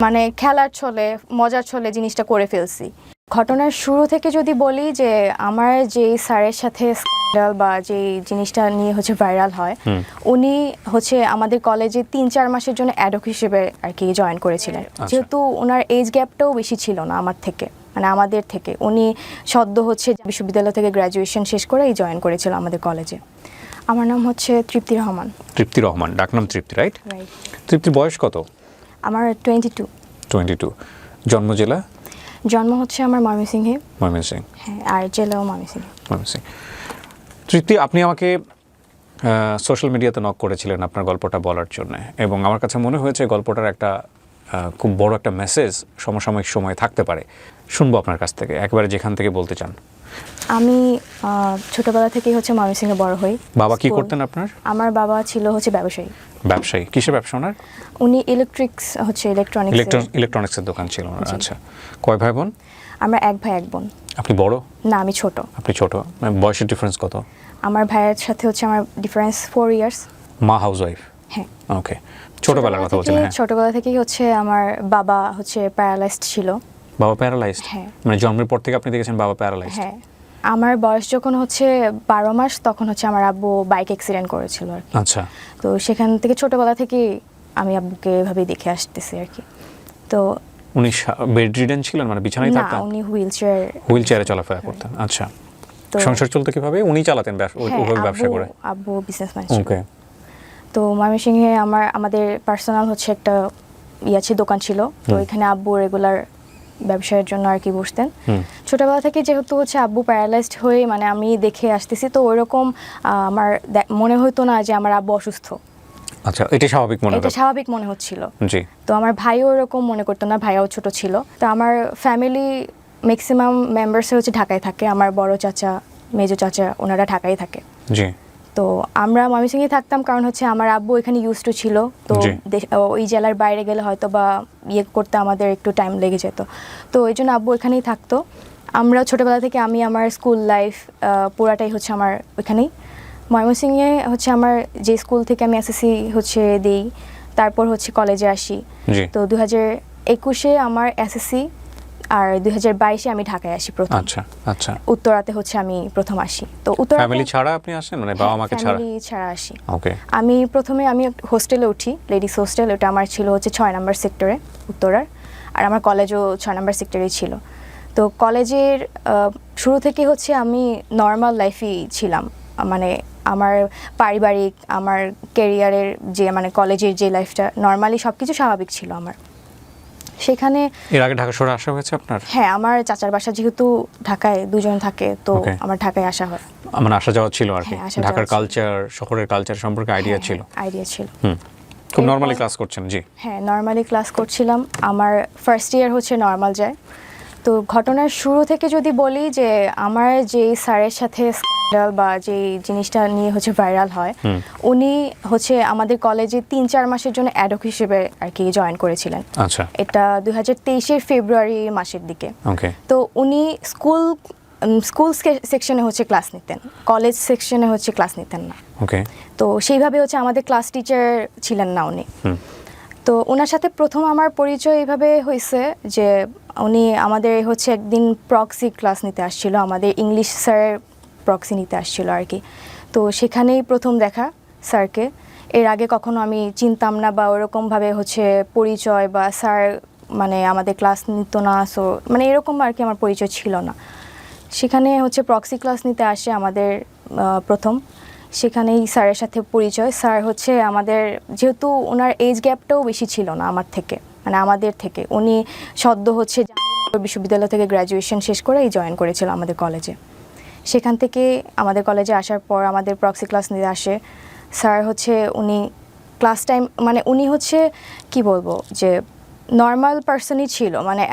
মানে খেলার ছলে মজার ছলে জিনিসটা করে ফেলছি। ঘটনার শুরু থেকে যদি বলি যে আমার যে স্যারের সাথে স্ক্যান্ডাল বা যে জিনিসটা নিয়ে ভাইরাল হয়, উনি আমাদের কলেজে ৩-৪ মাসের জন্য অ্যাডহক হিসেবে আর কি জয়েন করেছিলেন। যেহেতু ওনার এজ গ্যাপটাও বেশি ছিল না আমার থেকে, মানে আমাদের থেকে। উনি সদ্য বিশ্ববিদ্যালয় থেকে গ্র্যাজুয়েশন শেষ করেই জয়েন করেছিল আমাদের কলেজে। আমার নাম তৃপ্তি রহমান। তৃপ্তি রহমান, ডাকনাম তৃপ্তি, রাইট? তৃপ্তির বয়স কত? আমার 22। জন্ম জেলা? জন্ম আমার ময়মনসিংহে। ময়মনসিংহ, হ্যাঁ, আর জেলাও ময়মনসিংহ। তৃপ্তি, আপনি আমাকে সোশ্যাল মিডিয়াতে নক করেছিলেন আপনার গল্পটা বলার জন্য, এবং আমার কাছে মনে হয়েছে গল্পটার একটা খুব বড় একটা মেসেজ সমসাময়িক সময়ে থাকতে পারে। শুনবো আপনার কাছ থেকে, একবারে যেখান থেকে বলতে চান। আমি ছোটবেলা থেকেই ময়মনসিংহে বড় হই। বাবা কি করতেন আপনার? আমার বাবা ছিল ব্যবসায়ী। ব্যবসায়ী? কিসের ব্যবসা ওনার? উনি ইলেকট্রনিক্সের দোকান ছিল ওনার। আচ্ছা, কয় ভাই বোন? আমরা এক ভাই এক বোন। আপনি বড়? না, আমি ছোট। আপনি ছোট। বয়সের ডিফারেন্স কত? আমার ভাইয়ের সাথে আমার ডিফারেন্স 4 ইয়ার্স। মা হাউসওয়াইফ? হ্যাঁ। ওকে, ছোটবেলার কথা বলছেন? হ্যাঁ, ছোটবেলা থেকেই আমার বাবা প্যারালাইজড ছিল। বাবা প্যারালাইজড? হ্যাঁ। মানে জন্মের পর থেকে আপনি দেখেছেন বাবা প্যারালাইজড? হ্যাঁ। আমার বয়স যখন 12 মাস, তখন আমার আব্বু বাইক অ্যাক্সিডেন্ট করেছিল আর কি। আচ্ছা। তো সেখান থেকে ছোটবেলা থেকে আমি আব্বুকে এভাবেই দেখে আসতেছি আর কি। তো উনি বেড রিডেন ছিলেন, মানে বিছানায় থাকতেন? না, উনি হুইলচেয়ারে চলাফেরা করতেন। আচ্ছা, সংসার চলতে কিভাবে? উনি চালাতেন ওইভাবে ব্যবসা করে? আব্বু বিজনেসম্যান ছিল। ওকে। তো ময়মনসিংহে আমাদের পার্সোনাল একটা দোকান ছিল। তো এখানে আব্বু রেগুলার ব্যবসায়ের জন্য আর কি বসতেন। ছোটবেলা থেকে যেহেতু আব্বু প্যারালাইজড হয়ে মানে আমি দেখে আসতেছি, তো ওইরকম আমার মনে হতো না যে আমার আব্বু অসুস্থ। আচ্ছা, এটা স্বাভাবিক মনে হচ্ছিল। জি। তো আমার ভাইও এরকম মনে করতো না, ভাইও ছোট ছিল। তো আমার ফ্যামিলি ম্যাক্সিমাম মেম্বার্স ঢাকায় থাকে। আমার বড় চাচা, মেজো চাচা, ওনারা ঢাকায় থাকে। জি। তো আমরা ময়মনসিংহে থাকতাম, কারণ আমার আব্বু এখানে ইউজ টু ছিল। তো ওই জেলার বাইরে গেলে হয়তো বা করতে আমাদের একটু টাইম লেগে যেত। তো এই জন্য আব্বু এখানেই থাকতো। আমরা ছোটবেলা থেকে আমি আমার স্কুল লাইফ পুরাটাই আমার ওইখানেই ময়মনসিংহে। আমার যে স্কুল থেকে আমি এসএসসি দিই, তারপর কলেজে আসি। তো 2021-এ আমার এসএসসি, আর 2022-এ আমি ঢাকায় আসি প্রথম। আচ্ছা আচ্ছা। উত্তরাতে আমি প্রথম আসি। তো ফ্যামিলি ছাড়া আপনি আসেন, মানে বাবা মাকে ছাড়া? ফ্যামিলি ছাড়া আসি। ওকে। আমি প্রথমে হোস্টেলে উঠি, লেডিস হোস্টেল। ওটা আমার ছিল 6 নম্বর সেক্টরে, উত্তরার। আর আমার কলেজও 6 নম্বর সেক্টরেই ছিল। তো কলেজের শুরু থেকে আমি নর্মাল লাইফই ছিলাম। মানে আমার পারিবারিক, আমার ক্যারিয়ারের যে মানে কলেজের যে লাইফটা, নর্মালি সবকিছু স্বাভাবিক ছিল আমার সেখানে। এর আগে ঢাকা শহরে আসা হয়েছে আপনার? হ্যাঁ, আমার চাচার বাসা যেহেতু ঢাকায়, দুজন থাকে, তো আমার ঢাকায় আসা হয়। মানে আসা যাওয়া ছিল আর কি। ঢাকার কালচার, শহরের কালচার সম্পর্কে আইডিয়া ছিল? খুব নরমালি ক্লাস করছেন? জি হ্যাঁ, নরমালি ক্লাস করছিলাম। আমার ফার্স্ট ইয়ার নরমাল যায়। তো ঘটনার শুরু থেকে যদি বলি যে আমার যে স্যারের সাথে স্ক্যান্ডাল বা যে জিনিসটা নিয়ে ভাইরাল হয়, উনি আমাদের কলেজে 3-4 মাসের জন্য অ্যাডহক হিসেবে আর কি জয়েন করেছিলেন। আচ্ছা। এটা 2023-এর ফেব্রুয়ারি মাসের দিকে। ওকে। তো উনি স্কুল সেকশনে ক্লাস নিতেন, কলেজ সেকশনে ক্লাস নিতেন না। ওকে। তো সেইভাবে আমাদের ক্লাস টিচার ছিলেন না উনি। তো ওনার সাথে প্রথম আমার পরিচয় এইভাবে হয়েছে যে উনি আমাদের একদিন প্রক্সি ক্লাস নিতে আসছিল, আমাদের ইংলিশ স্যার প্রক্সি নিতে আসছিল আর কি। তো সেখানেই প্রথম দেখা স্যারকে। এর আগে কখনো আমি চিনতাম না বা ওরকমভাবে পরিচয় বা স্যার মানে আমাদের ক্লাস নিত না, সো মানে এরকম আর কি আমার পরিচয় ছিল না। সেখানে প্রক্সি ক্লাস নিতে আসে আমাদের প্রথম, সেখানেই স্যারের সাথে পরিচয়। স্যার আমাদের যেহেতু ওনার এজ গ্যাপটাও বেশি ছিল না আমার থেকে, মানে আমাদের থেকে। উনি সদ্য বিশ্ববিদ্যালয় থেকে গ্র্যাজুয়েশন শেষ করেই জয়েন করেছিল আমাদের কলেজে। সেখান থেকে আমাদের কলেজে আসার পর আমাদের প্রক্সি ক্লাস নিতে আসে স্যার। উনি ক্লাস টাইম মানে উনি কি বলবো যে নর্মাল পার্সনই ছিল। মানে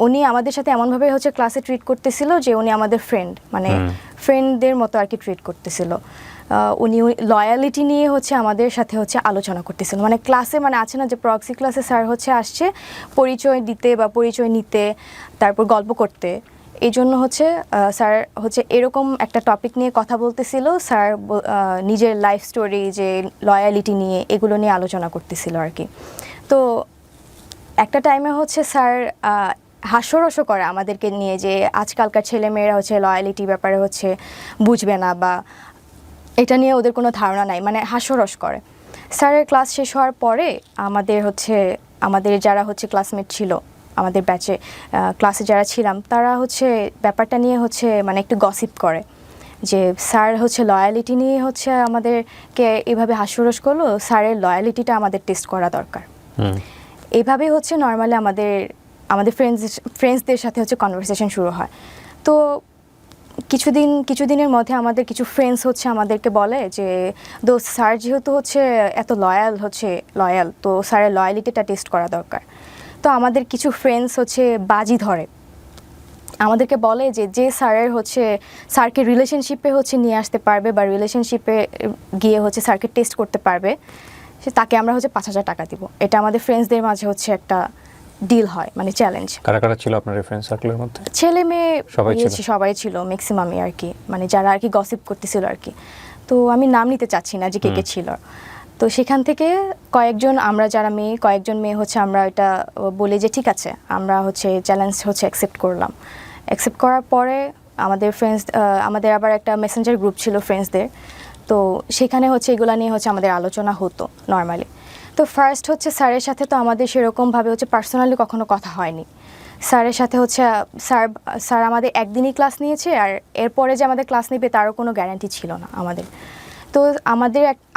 উনি আমাদের সাথে এমনভাবে ক্লাসে ট্রিট করতেছিল যে উনি আমাদের ফ্রেন্ড, মানে ফ্রেন্ডদের মতো আর কি ট্রিট করতেছিল। উনি লয়ালিটি নিয়ে আমাদের সাথে আলোচনা করতেছিল। মানে ক্লাসে মানে আছে না যে প্রক্সি ক্লাসে স্যার আসছে পরিচয় দিতে বা পরিচয় নিতে, তারপর গল্প করতে। এই জন্য স্যার এরকম একটা টপিক নিয়ে কথা বলতেছিল। স্যার নিজের লাইফ স্টোরি, যে লয়ালিটি নিয়ে, এগুলো নিয়ে আলোচনা করতেছিল আর কি। তো একটা টাইমে হচ্ছে স্যার হাস্যরসও করে আমাদেরকে নিয়ে, যে আজকালকার ছেলেমেয়েরা হচ্ছে লয়ালিটি ব্যাপারে হচ্ছে বুঝবে না বা এটা নিয়ে ওদের কোনো ধারণা নাই, মানে হাস্যরস করে। স্যারের ক্লাস শেষ হওয়ার পরে আমাদের যারা হচ্ছে ক্লাসমেট ছিল, আমাদের ব্যাচে ক্লাসে যারা ছিলাম, তারা হচ্ছে ব্যাপারটা নিয়ে হচ্ছে মানে একটু গসিপ করে যে স্যার হচ্ছে লয়ালিটি নিয়ে হচ্ছে আমাদেরকে এভাবে হাস্যরস করলো, স্যারের লয়ালিটিটা আমাদের টেস্ট করা দরকার। এইভাবেই হচ্ছে নর্মালি আমাদের ফ্রেন্ডসদের সাথে হচ্ছে কনভারসেশন শুরু হয়। তো কিছুদিনের মধ্যে আমাদের কিছু ফ্রেন্ডস হচ্ছে আমাদেরকে বলে যে দোস্ত, স্যার যেহেতু হচ্ছে এত লয়াল, তো স্যারের লয়ালিটিটা টেস্ট করা দরকার। তো আমাদের কিছু ফ্রেন্ডস হচ্ছে বাজি ধরে, আমাদেরকে বলে যে স্যারকে রিলেশনশিপে হচ্ছে নিয়ে আসতে পারবে বা রিলেশনশিপে গিয়ে হচ্ছে স্যারকে টেস্ট করতে পারবে, তাকে আমরা হচ্ছে 5,000 টাকা দিব। এটা আমাদের ফ্রেন্ডসদের মাঝে হচ্ছে একটা ডিল হয়, মানে চ্যালেঞ্জ। কারা কারা ছিল আপনার ফ্রেন্ড সার্কেলের মধ্যে? ছেলে মেয়ে সবাই ছিল ম্যাক্সিমামই আর কি, মানে যারা আর কি গসিপ করতেছিল আর কি। তো আমি নাম নিতে চাচ্ছি না যে কে কে ছিল। তো সেখান থেকে কয়েকজন মেয়ে হচ্ছে আমরা এটা বলি যে ঠিক আছে, আমরা হচ্ছে চ্যালেঞ্জ হচ্ছে অ্যাকসেপ্ট করলাম। অ্যাকসেপ্ট করার পরে আমাদের আবার একটা মেসেঞ্জার গ্রুপ ছিল ফ্রেন্ডসদের। তো সেখানে হচ্ছে এগুলা নিয়ে হচ্ছে আমাদের আলোচনা হতো নর্মালি। তো ফার্স্ট হচ্ছে স্যারের সাথে তো আমাদের সেরকমভাবে হচ্ছে পার্সোনালি কখনো কথা হয়নি। স্যারের সাথে হচ্ছে স্যার আমাদের একদিনই ক্লাস নিয়েছে, আর এরপরে যে আমাদের ক্লাস নেবে তারও কোনো গ্যারান্টি ছিল না আমাদের। তো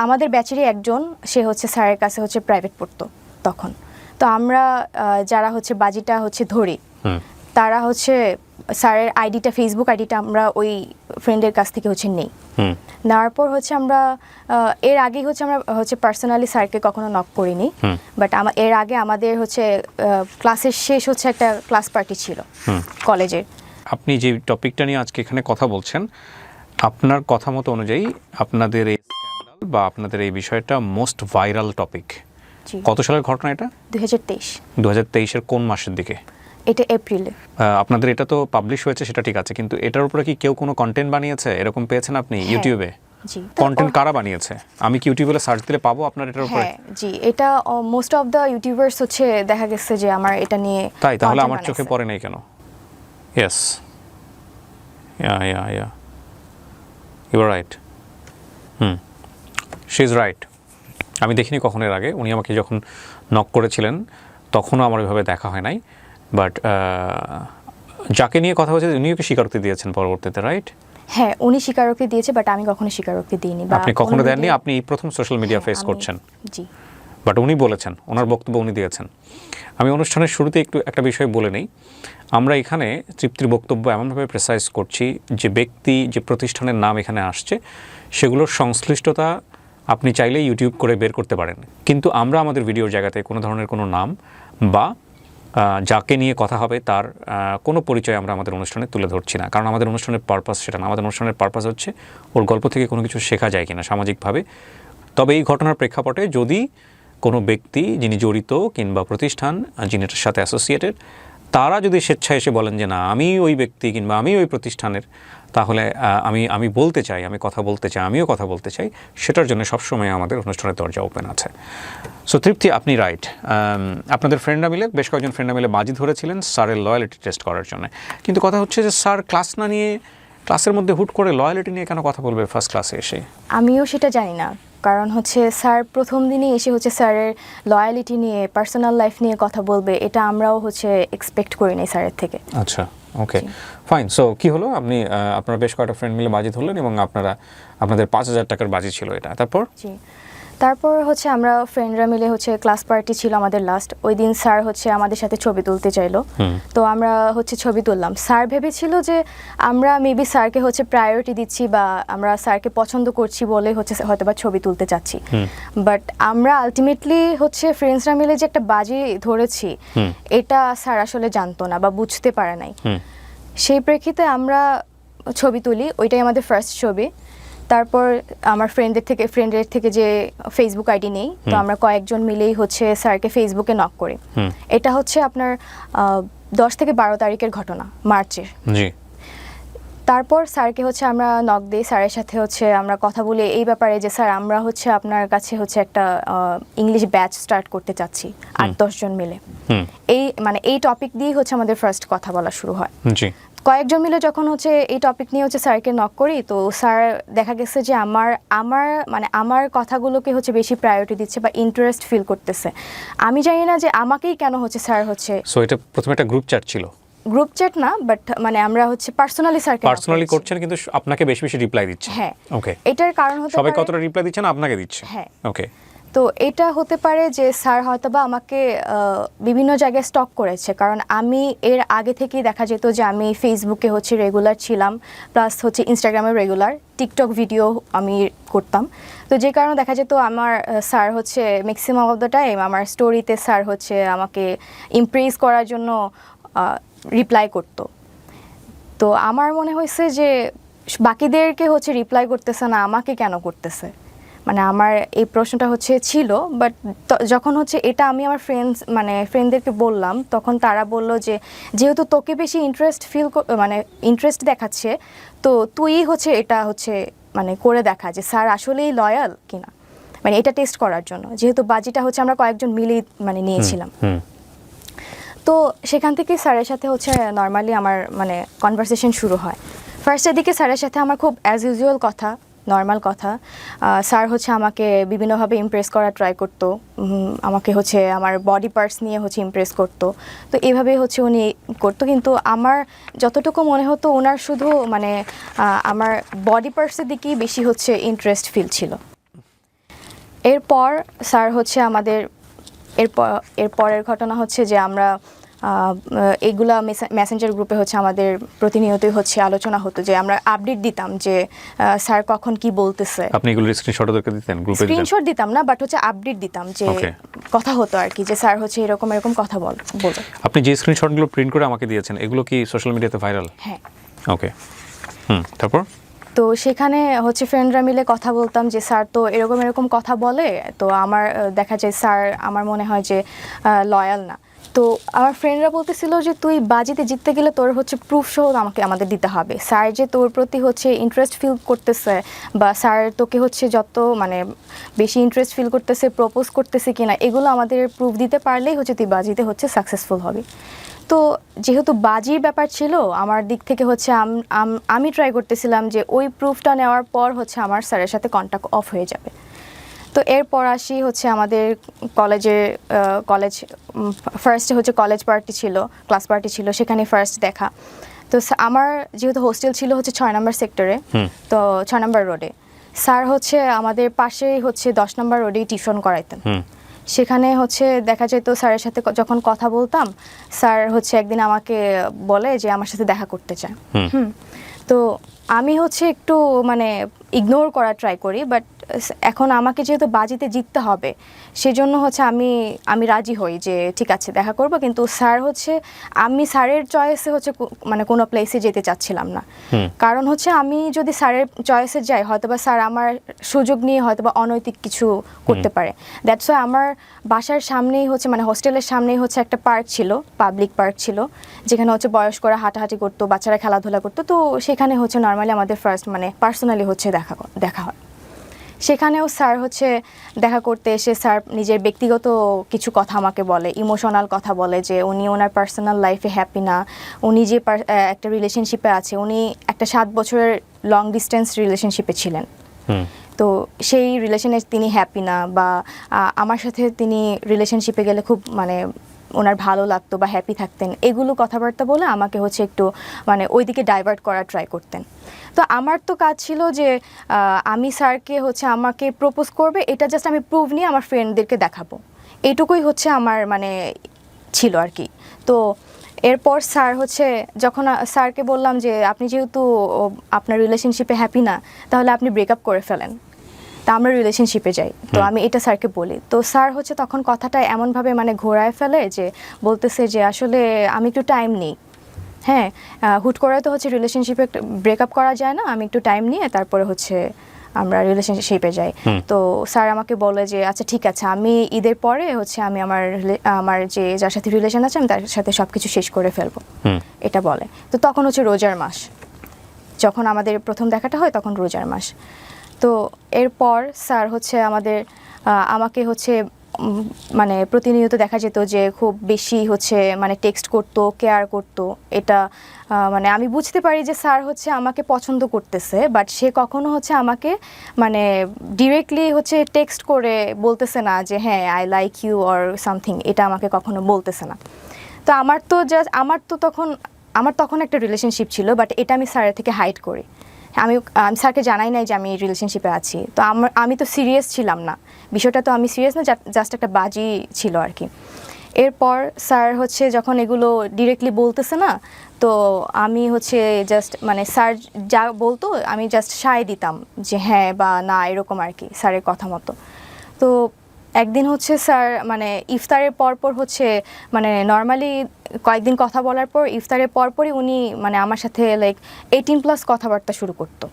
আমাদের ব্যাচেরই একজন, সে হচ্ছে স্যারের কাছে হচ্ছে প্রাইভেট পড়তো তখন। তো আমরা যারা হচ্ছে বাজিটা হচ্ছে ধরি, তারা হচ্ছে স্যারের ফেসবুক আইডিটা আমরা ওই ফ্রেন্ডের কাছ থেকে হচ্ছে নেই। নেওয়ার পর হচ্ছে আমরা এর আগেই হচ্ছে আমরা হচ্ছে পার্সোনালি স্যারকে কখনো নক করিনি, বাট এর আগে আমাদের হচ্ছে ক্লাসের শেষ হচ্ছে একটা ক্লাস পার্টি ছিল কলেজের। আপনি যে টপিকটা নিয়ে আজকে এখানে কথা বলছেন, আপনার কথা মতো অনুযায়ী আপনাদের এই স্ক্যান্ডাল বা আপনাদের এই বিষয়টা মোস্ট ভাইরাল টপিক। কত সালের ঘটনা এটা? 2023-এর কোন মাসের দিকে? এটা এপ্রিলে। আপনাদের এটা তো পাবলিশ হয়েছে, সেটা ঠিক আছে, কিন্তু এটার উপরে কি কেউ কোনো কন্টেন্ট বানিয়েছে এরকম পেয়েছেন আপনি ইউটিউবে? জি। কন্টেন্ট কারা বানিয়েছে? আমি কি ইউটিউবে সার্চ দিলে পাবো আপনার এটার উপরে? হ্যাঁ জি, এটা মোস্ট অফ দ্য ইউটিউবার্স হচ্ছে দেখা গেছে যে আমার এটা নিয়ে। তাই? তাহলে আমার চোখে পড়ে নাই কেন? Yes, you are right. She is right. আমি দেখিনি কখন এর আগে। উনি আমাকে যখন নক করেছিলেন তখনও আমার ওইভাবে দেখা হয় নাই, বাট যাকে নিয়ে কথা হচ্ছে উনিও কি স্বীকারোক্তি দিয়েছেন পরবর্তীতে, রাইট? হ্যাঁ, উনি স্বীকারোক্তি দিয়েছে, বাট আমি কখনো স্বীকারোক্তি দিইনি। আপনি কখনো দেননি? আপনি প্রথম সোশ্যাল মিডিয়া ফেস করছেন। জি। বাট উনি বলেছেন, ওনার বক্তব্য উনি দিয়েছেন। আমি অনুষ্ঠানের শুরুতে একটা বিষয় বলে নেই। আমরা এখানে তৃপ্তির বক্তব্য এমনভাবে প্রেসাইজ করছি যে ব্যক্তি, যে প্রতিষ্ঠানের নাম এখানে আসছে, সেগুলোর সংশ্লিষ্টতা আপনি চাইলে ইউটিউব করে বের করতে পারেন, কিন্তু আমরা আমাদের ভিডিওর জায়গাতে কোনো ধরনের কোনো নাম বা যাকে নিয়ে কথা হবে তার কোনো পরিচয় আমরা আমাদের অনুষ্ঠানে তুলে ধরছি না, কারণ আমাদের অনুষ্ঠানের পারপাস সেটা না। আমাদের অনুষ্ঠানের পারপাস হচ্ছে ওর গল্প থেকে কোনো কিছু শেখা যায় কিনা সামাজিকভাবে। তবে এই ঘটনার প্রেক্ষাপটে যদি কোনো ব্যক্তি যিনি জড়িত কিংবা প্রতিষ্ঠান যিনি এটার সাথে অ্যাসোসিয়েটেড, তারা যদি স্বেচ্ছায় এসে বলেন যে না আমি ওই ব্যক্তি কিংবা আমি ওই প্রতিষ্ঠানের, তাহলে আমি বলতে চাই, আমি কথা বলতে চাই, আমিও কথা বলতে চাই, সেটার জন্য সবসময় আমাদের অনুষ্ঠানের দরজা ওপেন আছে। সো তৃপ্তি, আপনি রাইট। আপনাদের ফ্রেন্ডরা মিলে, বেশ কয়েকজন ফ্রেন্ডরা মিলে বাজি ধরেছিলেন স্যারের লয়ালিটি টেস্ট করার জন্য, কিন্তু কথা হচ্ছে যে স্যার ক্লাস না নিয়ে ক্লাসের মধ্যে হুট করে লয়ালিটি নিয়ে কেন কথা বলবে ফার্স্ট ক্লাসে এসে? আমিও সেটা জানি না, কারণ হচ্ছে স্যার প্রথম দিনই এসে হচ্ছে স্যারের লয়ালিটি নিয়ে, পার্সোনাল লাইফ নিয়ে কথা বলবে, এটা আমরাও হচ্ছে এক্সপেক্ট করি নাই স্যারের থেকে। আচ্ছা, ওকে, ফাইন। সো কী হলো? আপনারা বেশ কয়েকটা ফ্রেন্ড মিলে বাজি ধরলেন এবং আপনাদের 5,000 টাকার বাজি ছিল এটা। তারপর হচ্ছে আমরা ফ্রেন্ডরা মিলে হচ্ছে ক্লাস পার্টি ছিল আমাদের লাস্ট, ওই দিন স্যার হচ্ছে আমাদের সাথে ছবি তুলতে চাইলো। তো আমরা হচ্ছে ছবি তুললাম। স্যার ভেবেছিল যে আমরা মেবি স্যারকে হচ্ছে প্রায়োরিটি দিচ্ছি বা আমরা স্যারকে পছন্দ করছি বলে হচ্ছে হয়তোবা ছবি তুলতে চাচ্ছি, বাট আমরা আলটিমেটলি হচ্ছে ফ্রেন্ডসরা মিলে যে একটা বাজি ধরেছি এটা স্যার আসলে জানতো না বা বুঝতে পারে নাই। সেই প্রেক্ষিতে আমরা ছবি তুলি, ওইটাই আমাদের ফার্স্ট ছবি। তারপর আমার ফ্রেন্ডের থেকে যে ফেসবুক আইডি নেই, তো আমরা কয়েকজন মিলেই হচ্ছে স্যারকে ফেসবুকে নক করি। এটা হচ্ছে আপনার 10 থেকে 12 তারিখের ঘটনা, মার্চের। তারপর স্যারকে হচ্ছে আমরা নক দিই, স্যারের সাথে হচ্ছে আমরা কথা বলি এই ব্যাপারে যে স্যার আমরা হচ্ছে আপনার কাছে হচ্ছে একটা ইংলিশ ব্যাচ স্টার্ট করতে চাচ্ছি 8-10 জন মিলে। এই টপিক দিয়েই হচ্ছে আমাদের ফার্স্ট কথা বলা শুরু হয়। জি। কয়েকজন মিলে যখন হচ্ছে এই টপিক নিয়ে হচ্ছে স্যারকে নক করি, তো স্যার দেখা গেছে যে আমার কথাগুলোকে হচ্ছে বেশি প্রায়োরিটি দিচ্ছে বা ইন্টারেস্ট ফিল করতেছে। আমি জানি না যে আমাকেই কেন হচ্ছে স্যার হচ্ছে। সো এটা প্রথমে একটা গ্রুপ চ্যাট ছিল? গ্রুপ চ্যাট না, বাট আমরা হচ্ছে পার্সোনালি স্যারকে পার্সোনালি করছেন, কিন্তু আপনাকে বেশি বেশি রিপ্লাই দিচ্ছে। হ্যাঁ, ওকে। এটার কারণ হতে সবাই পারে কতটা রিপ্লাই দিচ্ছে না আপনাকে দিচ্ছে? হ্যাঁ, ওকে। তো এটা হতে পারে যে স্যার হয়তোবা আমাকে বিভিন্ন জায়গায় স্টক করেছে, কারণ আমি এর আগে থেকেই দেখা যেত যে আমি ফেসবুকে হচ্ছে রেগুলার ছিলাম, প্লাস হচ্ছে ইনস্টাগ্রামে রেগুলার, টিকটক ভিডিও আমি করতাম। তো যে কারণে দেখা যেত আমার স্যার হচ্ছে ম্যাক্সিমাম অফ দ্য টাইম আমার স্টোরিতে স্যার হচ্ছে আমাকে ইমপ্রেস করার জন্য রিপ্লাই করতো। তো আমার মনে হয়েছে যে বাকিদেরকে হচ্ছে রিপ্লাই করতেছে না, আমাকে কেন করতেছে, মানে আমার এই প্রশ্নটা হচ্ছে ছিল। বাট যখন হচ্ছে এটা আমি আমার ফ্রেন্ডদেরকে বললাম, তখন তারা বলল যে যেহেতু তোকে বেশি ইন্টারেস্ট দেখাচ্ছে, তো তুই হচ্ছে এটা হচ্ছে করে দেখা যে স্যার আসলেই লয়াল কিনা, এটা টেস্ট করার জন্য, যেহেতু বাজিটা হচ্ছে আমরা কয়েকজন মিলেই নিয়েছিলাম। তো সেখান থেকে স্যারের সাথে হচ্ছে নর্মালি আমার কনভারসেশন শুরু হয়। ফার্স্টের দিকে স্যারের সাথে আমার খুব অ্যাজ ইউজুয়াল কথা, নর্মাল কথা। স্যার হচ্ছে আমাকে বিভিন্নভাবে ইমপ্রেস করার ট্রাই করতো, আমাকে হচ্ছে আমার বডি পার্টস নিয়ে হচ্ছে ইমপ্রেস করতো। তো এইভাবেই হচ্ছে উনি করতো, কিন্তু আমার যতটুকু মনে হতো ওনার শুধু আমার বডি পার্টসের দিকেই বেশি হচ্ছে ইন্টারেস্ট ফিল ছিল। এরপর স্যার হচ্ছে আমাদের এরপরের ঘটনা হচ্ছে যে আমরা এইগুলা মেসেঞ্জার গ্রুপে হচ্ছে আমাদের প্রতিনিয়তই হচ্ছে আলোচনা হতো, যে আমরা আপডেট দিতাম যে স্যার কখন কি বলতেছে। আপনি এগুলো স্ক্রিনশট ওদেরকে দিতেন? গ্রুপে স্ক্রিনশট দিতাম না, বাট হচ্ছে আপডেট দিতাম যে কথা হতো আর কি, যে স্যার হচ্ছে এরকম কথা বলে। আপনি যে স্ক্রিনশটগুলো প্রিন্ট করে আমাকে দিয়েছেন, এগুলো কি সোশ্যাল মিডিয়াতে ভাইরাল? হ্যাঁ। ওকে। তারপর তো সেখানে হচ্ছে ফ্রেন্ডরা মিলে কথা বলতাম যে স্যার তো এরকম কথা বলে, তো আমার দেখা যায় স্যার আমার মনে হয় যে লয়াল না। তো আমার ফ্রেন্ডরা বলতেছিল যে তুই বাজিতে জিততে গেলে তোর হচ্ছে প্রুফ সহ আমাদের দিতে হবে, স্যার যে তোর প্রতি হচ্ছে ইন্টারেস্ট ফিল করতেছে, বা স্যার তোকে হচ্ছে যত বেশি ইন্টারেস্ট ফিল করতেছে, প্রপোজ করতেছে কিনা, এগুলো আমাদের প্রুফ দিতে পারলেই হচ্ছে তুই বাজিতে হচ্ছে সাকসেসফুল হবি। তো যেহেতু বাজির ব্যাপার ছিল আমার দিক থেকে হচ্ছে আমি ট্রাই করতেছিলাম যে ওই প্রুফটা নেওয়ার পর হচ্ছে আমার স্যারের সাথে কন্ট্যাক্ট অফ হয়ে যাবে। তো এরপর আসি হচ্ছে আমাদের কলেজ ফার্স্টে হচ্ছে কলেজ পার্টি ছিল, ক্লাস পার্টি ছিল, সেখানে ফার্স্ট দেখা। তো আমার যেহেতু হোস্টেল ছিল হচ্ছে 6 নম্বর সেক্টরে, তো 6 নম্বর রোডে, স্যার হচ্ছে আমাদের পাশেই হচ্ছে 10 নম্বর রোডেই টিউশন করাইতেন। সেখানে হচ্ছে দেখা যেত স্যারের সাথে যখন কথা বলতাম, স্যার হচ্ছে একদিন আমাকে বলে যে আমার সাথে দেখা করতে চায়। তো আমি হচ্ছে একটু ইগনোর করার ট্রাই করি, বাট এখন আমাকে যেহেতু বাজিতে জিততে হবে সেজন্য হচ্ছে আমি রাজি হই যে ঠিক আছে দেখা করব, কিন্তু স্যার হচ্ছে আমি স্যারের চয়েসে হচ্ছে কোনো প্লেসে যেতে চাচ্ছিলাম না। কারণ হচ্ছে আমি যদি স্যারের চয়েসে যাই, হয়তোবা স্যার আমার সুযোগ নিয়ে হয়তোবা অনৈতিক কিছু করতে পারে। দ্যাটস ওয়াই আমার বাসার সামনেই হচ্ছে হোস্টেলের সামনেই হচ্ছে একটা পার্ক ছিল, পাবলিক পার্ক ছিল, যেখানে হচ্ছে বয়স্করা হাঁটাহাঁটি করতো, বাচ্চারা খেলাধুলা করতো। তো সেখানে হচ্ছে নর্মালি আমাদের ফার্স্ট পার্সোনালি হচ্ছে দেখা হয়। সেখানেও স্যার হচ্ছে দেখা করতে এসে স্যার নিজের ব্যক্তিগত কিছু কথা আমাকে বলে, ইমোশনাল কথা বলে, যে উনি ওনার পার্সোনাল লাইফে হ্যাপি না, উনি যে একটা রিলেশনশিপে আছে, উনি একটা 7 বছরের লং ডিস্টেন্স রিলেশনশিপে ছিলেন। তো সেই রিলেশনে তিনি হ্যাপি না, বা আমার সাথে তিনি রিলেশনশিপে গেলে খুব ওনার ভালো লাগতো বা হ্যাপি থাকতেন, এগুলো কথাবার্তা বলে আমাকে হচ্ছে একটু ওইদিকে ডাইভার্ট করার ট্রাই করতেন। তো আমার তো কাজ ছিল যে আমি স্যারকে হচ্ছে আমাকে প্রপোজ করবে, এটা জাস্ট আমি প্রুভ নিয়ে আমার ফ্রেন্ডদেরকে দেখাবো, এইটুকুই হচ্ছে আমার ছিল আর কি। তো এরপর স্যার হচ্ছে যখন স্যারকে বললাম যে আপনি যেহেতু আপনার রিলেশনশিপে হ্যাপি না, তাহলে আপনি ব্রেকআপ করে ফেলেন, তা আমরা রিলেশনশিপে যাই। তো আমি এটা স্যারকে বলি, তো স্যার হচ্ছে তখন কথাটা এমনভাবে ঘোরায় ফেলে যে বলতেছে যে আসলে আমি একটু টাইম নিই, হ্যাঁ হুট করে তো হচ্ছে রিলেশনশিপে ব্রেকআপ করা যায় না, আমি একটু টাইম নিয়ে তারপরে হচ্ছে আমরা রিলেশনশিপে যাই। তো স্যার আমাকে বলে যে আচ্ছা ঠিক আছে, আমি ঈদের পরে হচ্ছে আমি আমার যার সাথে রিলেশন আছে আমি তার সাথে সব কিছু শেষ করে ফেলবো, এটা বলে। তো তখন হচ্ছে রোজার মাস, যখন আমাদের প্রথম দেখাটা হয় তখন রোজার মাস। তো এরপর স্যার হচ্ছে আমাকে হচ্ছে মানে প্রতিনিয়ত দেখা যেত যে খুব বেশি হচ্ছে মানে টেক্সট করতো, কেয়ার করতো। এটা মানে আমি বুঝতে পারি যে স্যার হচ্ছে আমাকে পছন্দ করতেছে, বাট সে কখনো হচ্ছে আমাকে মানে ডিরেক্টলি হচ্ছে টেক্সট করে বলতেছে না যে হ্যাঁ I like you or something, এটা আমাকে কখনো বলতেছে না। তো আমার তখন একটা রিলেশনশিপ ছিল, বাট এটা আমি স্যারের থেকে হাইড করি। আমি স্যারকে জানাই নাই যে আমি রিলেশনশিপে আছি। তো আমি তো সিরিয়াস ছিলাম না, বিষয়টা তো আমি সিরিয়াস না, জাস্ট একটা বাজি ছিল আর কি। এরপর স্যার হচ্ছে যখন এগুলো ডিরেক্টলি বলতেছে না, তো আমি হচ্ছে জাস্ট মানে স্যার যা বলতো আমি জাস্ট সায় দিতাম যে হ্যাঁ বা না, এরকম আর কি স্যারের কথা মতো। তো একদিন হচ্ছে স্যার মানে ইফতারের পরপর হচ্ছে মানে নর্মালি কয়েকদিন কথা বলার পর ইফতারের পরপরই উনি মানে আমার সাথে লাইক 18+ কথাবার্তা শুরু করতো।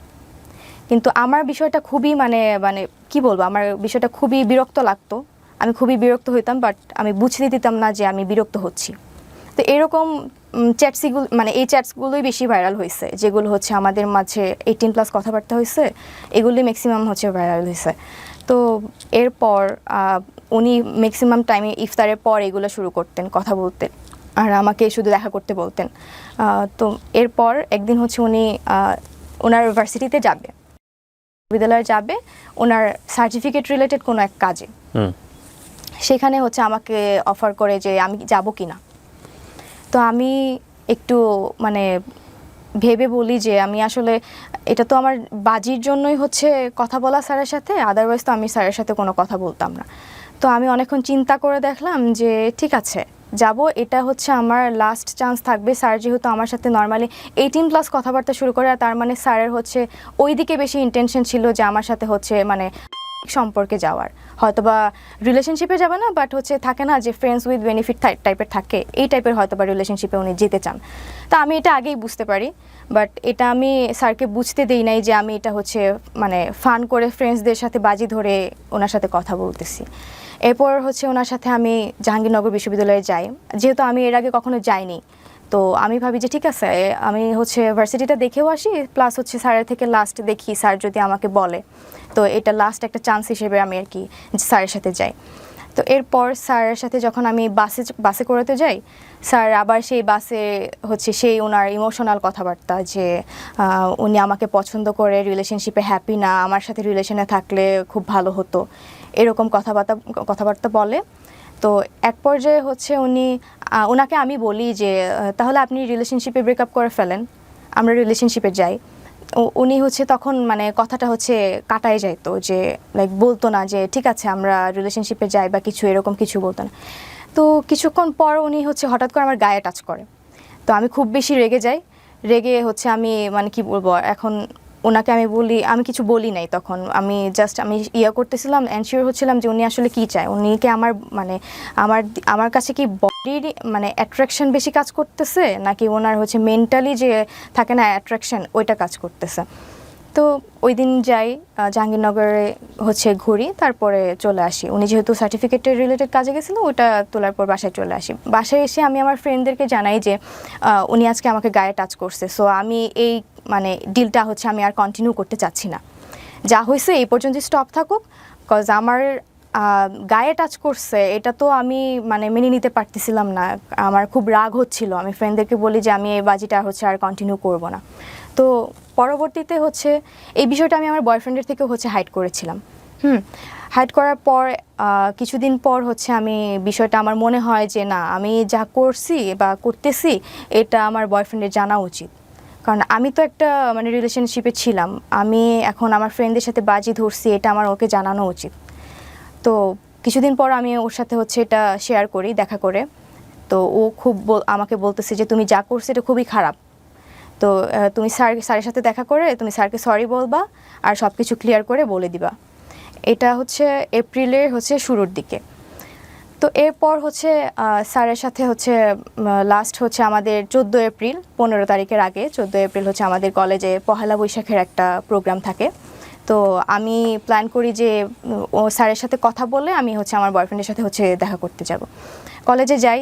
কিন্তু আমার বিষয়টা খুবই মানে মানে কি বলবো, আমার বিষয়টা খুবই বিরক্ত লাগতো। আমি খুবই বিরক্ত হইতাম, বাট আমি বুঝতে দিতাম না যে আমি বিরক্ত হচ্ছি। তো এরকম চ্যাটসগুলো মানে এই চ্যাটসগুলোই বেশি ভাইরাল হয়েছে, যেগুলো হচ্ছে আমাদের মাঝে 18+ কথাবার্তা হয়েছে, এগুলোই ম্যাক্সিমাম হচ্ছে ভাইরাল হয়েছে। তো এরপর উনি ম্যাক্সিমাম টাইমে ইফতারের পর এগুলো শুরু করতেন কথা বলতে, আর আমাকে শুধু দেখা করতে বলতেন। তো এরপর একদিন হচ্ছে উনি ওনার ভার্সিটিতে যাবে, বিদ্যালয়ে যাবে ওনার সার্টিফিকেট রিলেটেড কোনো এক কাজে। সেখানে হচ্ছে আমাকে অফার করে যে আমি যাব কি না। তো আমি একটু মানে ভেবে বলি যে আমি আসলে এটা তো আমার বাজির জন্যই হচ্ছে কথা বলা স্যারের সাথে, আদারওয়াইজ তো আমি স্যারের সাথে কোনো কথা বলতাম না। তো আমি অনেকক্ষণ চিন্তা করে দেখলাম যে ঠিক আছে যাব, এটা হচ্ছে আমার লাস্ট চান্স থাকবে। স্যার যেহেতু আমার সাথে নর্মালি 18+ কথাবার্তা শুরু করে, আর তার মানে স্যারের হচ্ছে ওই দিকে বেশি ইন্টেনশন ছিল যে আমার সাথে হচ্ছে মানে সম্পর্কে যাওয়ার, হয়তোবা রিলেশনশিপে যাবে না, বাট হচ্ছে থাকে না যে ফ্রেন্ডস উইথ বেনিফিট টাইপের থাকে, এই টাইপের হয়তোবা রিলেশনশিপে উনি যেতে চান। তো আমি এটা আগেই বুঝতে পারি, বাট এটা আমি স্যারকে বুঝতে দেই নাই যে আমি এটা হচ্ছে মানে ফান করে ফ্রেন্ডসদের সাথে বাজি ধরে ওনার সাথে কথা বলতেছি। এরপর হচ্ছে ওনার সাথে আমি জাহাঙ্গীরনগর বিশ্ববিদ্যালয়ে যাই, যেহেতু আমি এর আগে কখনো যাইনি। তো আমি ভাবি যে ঠিক আছে আমি হচ্ছে ভার্সিটিটা দেখেও আসি, প্লাস হচ্ছে স্যারের থেকে লাস্ট দেখি স্যার যদি আমাকে বলে, তো এটা লাস্ট একটা চান্স হিসেবে আমি আর কি স্যারের সাথে যাই। তো এরপর স্যারের সাথে যখন আমি বাসে করেতে যাই, স্যার আবার সেই বাসে হচ্ছে সেই ওনার ইমোশনাল কথাবার্তা যে উনি আমাকে পছন্দ করে, রিলেশনশিপে হ্যাপি না, আমার সাথে রিলেশনে থাকলে খুব ভালো হতো, এরকম কথাবার্তা বলে। তো এক পর্যায়ে হচ্ছে ওনাকে আমি বলি যে তাহলে আপনি রিলেশনশিপে ব্রেকআপ করে ফেলেন, আমরা রিলেশনশিপে যাই। উনি হচ্ছে তখন মানে কথাটা হচ্ছে কাটায় যাইতো, যে লাইক বলতো না যে ঠিক আছে আমরা রিলেশনশিপে যাই বা কিছু, এরকম কিছু বলতো না। তো কিছুক্ষণ পর উনি হচ্ছে হঠাৎ করে আমার গায়ে টাচ করে। তো আমি খুব বেশি রেগে যাই, রেগে হচ্ছে আমি মানে কি বলবো, এখন ওনাকে আমি কিছু বলি নাই। তখন আমি জাস্ট করতেছিলাম, এনশিওর হচ্ছিলাম যে উনি আসলে কি চায়, উনিকে আমার কাছে কি বডির মানে অ্যাট্রাকশন বেশি কাজ করতেছে, নাকি ওনার হচ্ছে মেন্টালি যে থাকে না অ্যাট্রাকশন, ওইটা কাজ করতেছে। তো ওই দিন যাই জাহাঙ্গীরনগরে হচ্ছে ঘুরি, তারপরে চলে আসি। উনি যেহেতু সার্টিফিকেটের রিলেটেড কাজে গেছিলো, ওইটা তোলার পর বাসায় চলে আসি। বাসায় এসে আমি আমার ফ্রেন্ডদেরকে জানাই যে উনি আজকে আমাকে গায়ে টাচ করছে, সো আমি এই মানে ডিলটা হচ্ছে আমি আর কন্টিনিউ করতে চাচ্ছি না, যা হয়েছে এই পর্যন্ত স্টপ থাকুক। কজ আমার গায়ে টাচ করছে, এটা তো আমি মানে মেনে নিতে পারতেছিলাম না, আমার খুব রাগ হচ্ছিল। আমি ফ্রেন্ডদেরকে বলি যে আমি এই বাজিটা হচ্ছে আর কন্টিনিউ করব না। তো পরবর্তীতে হচ্ছে এই বিষয়টা আমি আমার বয়ফ্রেন্ডের থেকেও হচ্ছে হাইড করেছিলাম। হাইড করার পর কিছুদিন পর হচ্ছে আমি বিষয়টা আমার মনে হয় যে না, আমি যা করছি বা করতেছি এটা আমার বয়ফ্রেন্ডের জানা উচিত, কারণ আমি তো একটা মানে রিলেশনশিপে ছিলাম, আমি এখন আমার ফ্রেন্ডদের সাথে বাজি ধরছি, এটা আমার ওকে জানানো উচিত। তো কিছুদিন পর আমি ওর সাথে হচ্ছে এটা শেয়ার করি দেখা করে। তো ও খুব আমাকে বলতেছে যে তুমি যা করছো এটা খুবই খারাপ, তো তুমি স্যারের সাথে দেখা করে তুমি স্যারকে সরি বলবা আর সব কিছু ক্লিয়ার করে বলে দিবা। এটা হচ্ছে এপ্রিলের হচ্ছে শুরুর দিকে। তো এরপর হচ্ছে স্যারের সাথে হচ্ছে লাস্ট হচ্ছে আমাদের 14 এপ্রিল, 15 তারিখের আগে 14 এপ্রিল হচ্ছে আমাদের কলেজে পহেলা বৈশাখের একটা প্রোগ্রাম থাকে। তো আমি প্ল্যান করি যে ও স্যারের সাথে কথা বলে আমি হচ্ছে আমার বয়ফ্রেন্ডের সাথে হচ্ছে দেখা করতে যাব। কলেজে যাই,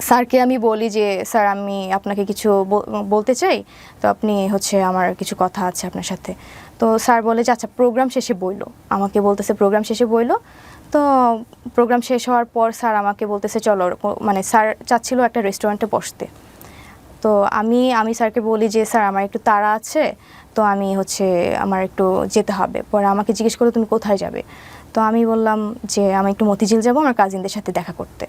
স্যারকে আমি বলি যে স্যার আমি আপনাকে কিছু বলতে চাই, তো আপনি আমার কিছু কথা আছে আপনার সাথে। তো স্যার বলে যে আচ্ছা প্রোগ্রাম শেষে বইলো, আমাকে বলতেছে প্রোগ্রাম শেষে বইলো। তো প্রোগ্রাম শেষ হওয়ার পর স্যার আমাকে বলতেছে চলো, মানে স্যার চাচ্ছিল একটা রেস্টুরেন্টে বসতে। তো আমি স্যারকে বলি যে স্যার আমার একটু তাড়া আছে, তো আমি আমার একটু যেতে হবে। পরে আমাকে জিজ্ঞেস করলো তুমি কোথায় যাবে, তো আমি বললাম যে আমি একটু মতিঝিল যাবো আমার কাজিনদের সাথে দেখা করতে।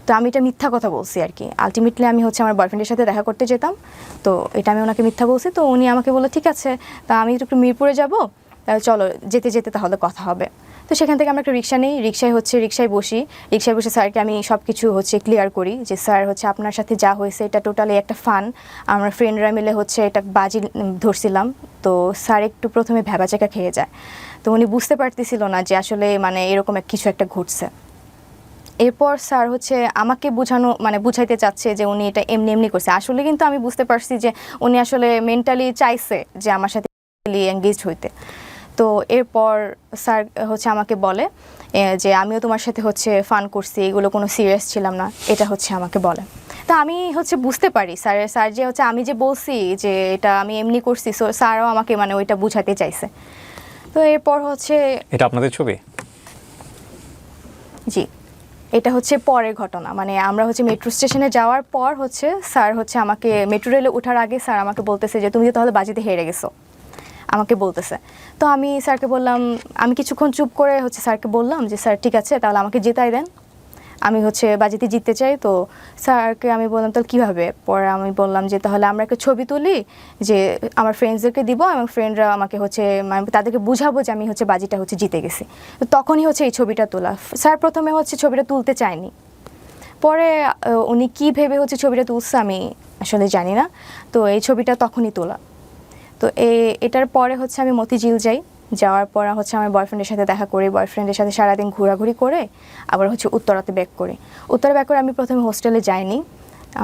তো আমি এটা মিথ্যা কথা বলছি আর কি, আলটিমেটলি আমি আমার বয়ফ্রেন্ডের সাথে দেখা করতে যেতাম, তো এটা আমি ওনাকে মিথ্যা বলছি। তো উনি আমাকে বললো ঠিক আছে, তা আমি একটু মিরপুরে যাবো, চলো যেতে যেতে তাহলে কথা হবে। তো সেখান থেকে আমরা একটা রিক্সা নিই, রিক্সায় বসি, স্যারকে আমি সব কিছু ক্লিয়ার করি যে স্যার আপনার সাথে যা হয়েছে এটা টোটালি একটা ফান, আমরা ফ্রেন্ডরা মিলে এটা বাজি ধরছিলাম। তো স্যার একটু প্রথমে ভ্যাবাচাকা খেয়ে যায়, তো উনি বুঝতে পারতেছিল না যে আসলে মানে এরকম কিছু একটা ঘটছে। এরপর স্যার আমাকে বুঝাইতে চাচ্ছে যে উনি এটা এমনি এমনি করছে, আসলে কিন্তু আমি বুঝতে পারছি যে উনি আসলে মেন্টালি চাইছে যে আমার সাথে এঙ্গেজ হইতে। তো এরপর স্যার আমাকে বলে যে আমিও তোমার সাথে ফান করছি, এগুলো কোনো সিরিয়াস ছিলাম না, এটা আমাকে বলে। তা আমি বুঝতে পারি স্যার যে আমি যে বলছি যে এটা আমি এমনি করছি, সো স্যারও আমাকে মানে ওইটা বুঝাতে চাইছে। তো এরপর এটা আপনাদের ছবি? জি, এটা পরের ঘটনা, মানে আমরা মেট্রো স্টেশনে যাওয়ার পর স্যার আমাকে মেট্রো রেলে ওঠার আগে স্যার আমাকে বলতেছে যে তুমি তো তাহলে বাজিতে হেরে গেছো, আমাকে বলতেছে। তো আমি স্যারকে বললাম, আমি কিছুক্ষণ চুপ করে স্যারকে বললাম যে স্যার ঠিক আছে তাহলে আমাকে জেতাই দেন, আমি বাজিতে জিততে চাই। তো স্যারকে আমি বললাম তাহলে কীভাবে, পরে আমি বললাম যে তাহলে আমরা একটা ছবি তুলি, যে আমার ফ্রেন্ডসদেরকে দিব এবং ফ্রেন্ডরা আমাকে মানে তাদেরকে বুঝাবো যে আমি বাজিটা জিতে গেছি। তো তখনই এই ছবিটা তোলা। স্যার প্রথমে ছবিটা তুলতে চায়নি, পরে উনি কী ভেবে ছবিটা তুলছে আমি আসলে জানি না। তো এই ছবিটা তখনই তোলা। তো এটার পরে আমি মতিঝিল যাই, যাওয়ার পর আমার বয়ফ্রেন্ডের সাথে দেখা করি, বয়ফ্রেন্ডের সাথে সারাদিন ঘোরাঘুরি করে আবার উত্তরাতে ব্যাক করি। উত্তরা ব্যাক করে আমি প্রথমে হোস্টেলে যাইনি,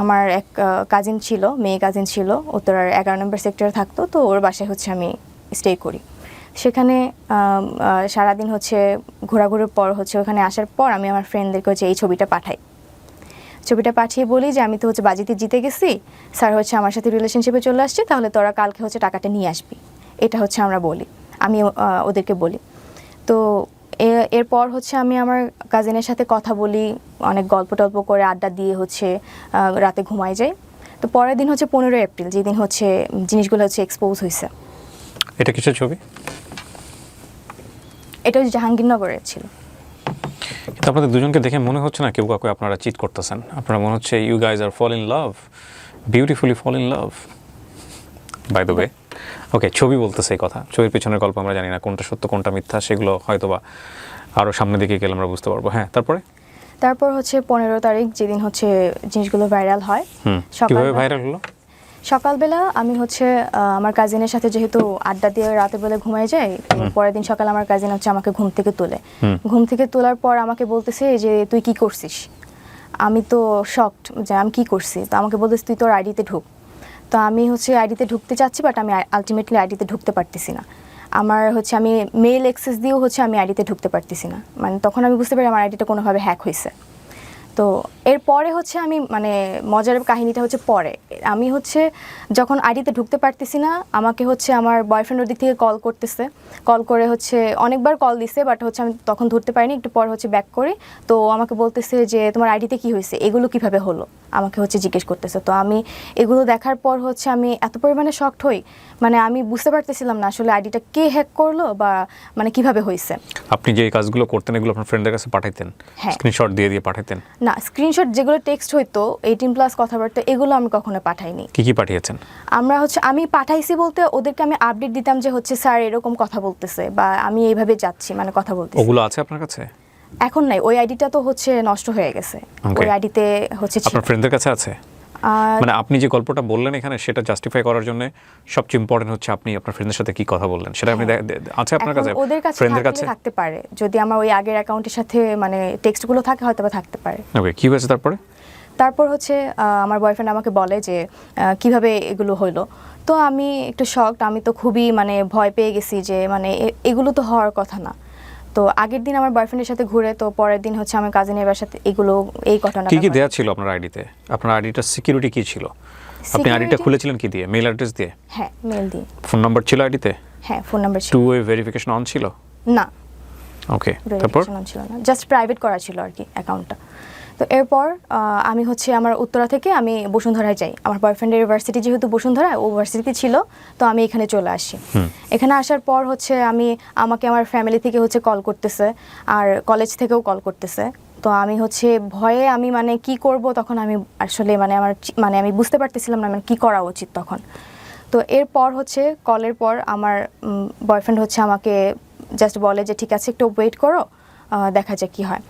আমার এক কাজিন ছিল, মেয়ে কাজিন ছিল, উত্তরার 11 নম্বর সেক্টরে থাকতো, তো ওর বাসায় আমি স্টে করি। সেখানে সারাদিন ঘোরাঘুরির পর ওখানে আসার পর আমি আমার ফ্রেন্ডদেরকে এই ছবিটা পাঠাই। ছবিটা পাঠিয়ে বলি যে আমি তো বাজিতে জিতে গেছি, স্যার আমার সাথে রিলেশনশিপে চলে আসছে, তাহলে তোরা কালকে টাকাটা নিয়ে আসবি, এটা আমরা বলি, আমি ওদেরকে বলি। তো এরপর আমি আমার কাজিনের সাথে কথা বলি, অনেক গল্প টল্প করে আড্ডা দিয়ে রাতে ঘুমাই যাই। তো পরের দিন 15 এপ্রিল, যেদিন জিনিসগুলো এক্সপোজ হয়েছে। এটা কিসের ছবি? এটা জাহাঙ্গীরনগরের ছিল। কিন্তু আপনাদের দুজনকে দেখে মনে হচ্ছে না কেউ কাউকে আপনারা চিট করতেছেন, আপনারা মনে হচ্ছে you guys are fall in love, beautifully fall in love by the way. Okay, ছবি বলতেছে এই কথা, ছবির পিছনের গল্প আমরা জানি না কোনটা সত্য কোনটা মিথ্যা, সেগুলো হয়তোবা আরও সামনের দিকে গেলে আমরা বুঝতে পারবো। হ্যাঁ, তারপর 15 তারিখ যেদিন জিনিসগুলো ভাইরাল হয়। কিভাবে ভাইরাল হলো? সকালবেলা আমি আমার কাজিনের সাথে যেহেতু আড্ডা দিয়ে রাতের বেলা ঘুমাই যাই, পরের দিন সকালে আমার কাজিন আমাকে ঘুম থেকে তোলে। ঘুম থেকে তোলার পর আমাকে বলতেছে যে তুই কি করছিস। আমি তো শকড যে আমি কি করছি। তো আমাকে বলতেছে তুই তোর আইডিতে ঢুক। তো আমি আইডিতে ঢুকতে চাচ্ছি, বাট আমি আলটিমেটলি আইডিতে ঢুকতে পারতেছি না। আমার আমি মেল অ্যাক্সেস দিয়েও আমি আইডিতে ঢুকতে পারতেছি না, মানে তখন আমি বুঝতে পারি আমার আইডিটা কোনোভাবে হ্যাক হয়েছে। তো এরপরে আমি মানে মজার কাহিনীটা পরে আমি যখন আইডিতে ঢুকতে পারতেছি না, আমাকে আমার বয়ফ্রেন্ড ওর দিক থেকে কল করতেছে, কল করে অনেকবার কল দিছে, বাট আমি তখন ধরতে পারিনি। একটু পর ব্যাক করি, তো আমাকে বলতেছে যে তোমার আইডিতে কি হয়েছে, এগুলো কিভাবে হলো, আমাকে জিজ্ঞেস করতেছে। তো আমি এগুলো দেখার পর আমি এত পরিমাণে শকড হই, মানে আমি বুঝতে পারতেছিলাম না আসলে আইডিটা কে হ্যাক করলো বা মানে কিভাবে হয়েছে। আপনি যে কাজগুলো করতেন এগুলো আপনার ফ্রেন্ডের কাছে পাঠাইতেন? হ্যাঁ, স্ক্রিনশট দিয়ে দিয়ে পাঠাইতেন? না, স্ক্রিনশট যেগুলো টেক্সট হইতো 18+ কথাবার্তা, এগুলো আমি কখনো পাঠাইনি। কি পাঠিয়েছেন? আমি পাঠাইছি বলতে ওদেরকে আমি আপডেট দিতাম যে স্যার এরকম কথা বলতেছে বা আমি এইভাবে যাচ্ছি, মানে কথা বলতেছি। ওগুলো আছে আপনার কাছে? এখন নাই, ওই আইডিটা তো নষ্ট হয়ে গেছে। ওই আইডিতে আপনার ফ্রেন্ডদের কাছে আছে? মানে আপনি যে গল্পটা বললেন এখানে, সেটা জাস্টিফাই করার জন্য সবচেয়ে ইম্পর্টেন্ট হচ্ছে আপনি আপনার ফ্রেন্ডের সাথে কি কথা বললেন সেটা আপনি আছে আপনার কাছে? ওদের কাছে ফ্রেন্ডদের কাছে থাকতে পারে, যদি আমার ওই আগের অ্যাকাউন্টের সাথে মানে টেক্সটগুলো থাকে হয়তো বা থাকতে পারে। ওকে, কি হয়েছে তারপর আমার বয়ফ্রেন্ড আমাকে বলে যে কিভাবে এগুলো হলো। তো আমি একটু শকড, আমি তো খুবই মানে ভয় পেয়ে গেছি যে মানে এগুলো তো হওয়ার কথা না। তো আগের দিন আমার বয়ফ্রেন্ডের সাথে ঘুরে, তো পরের দিন হচ্ছে আমার কাজিনের বাসাতে এই ঘটনাটা কি কি ঘটে। দেয়া ছিল আপনার আইডিতে? আপনার আইডিটার সিকিউরিটি কি ছিল? আপনি Security? আইডিটা খুলেছিলেন কি দিয়ে? মেল অ্যাড্রেস দিয়ে? হ্যাঁ, মেল দিয়ে। ফোন নাম্বার ছিল আইডিতে? হ্যাঁ, ফোন নাম্বার ছিল। টু ওয়ে ভেরিফিকেশন অন ছিল? না, ওকে, তারপর? ভেরিফিকেশন অন ছিল না, জাস্ট প্রাইভেট করা ছিল আর কি অ্যাকাউন্টটা। তো এরপর আমি হচ্ছে আমার উত্তরা থেকে আমি বসুন্ধরায় যাই। আমার বয়ফ্রেন্ডের ইউনিভার্সিটি যেহেতু বসুন্ধরা, ও ইউনিভার্সিটি ছিল, তো আমি এখানে চলে আসি। এখানে আসার পর হচ্ছে আমাকে আমার ফ্যামিলি থেকে হচ্ছে কল করতেছে, আর কলেজ থেকেও কল করতেছে। তো আমি হচ্ছে ভয়ে আমি মানে কি করব তখন আমি আসলে আমি বুঝতে পারতেছিলাম না মানে কি করা উচিত তখন। তো এরপর হচ্ছে কলের পর আমার বয়ফ্রেন্ড হচ্ছে আমাকে জাস্ট বলে যে ঠিক আছে একটু ওয়েট করো, দেখা যাক কী হয়।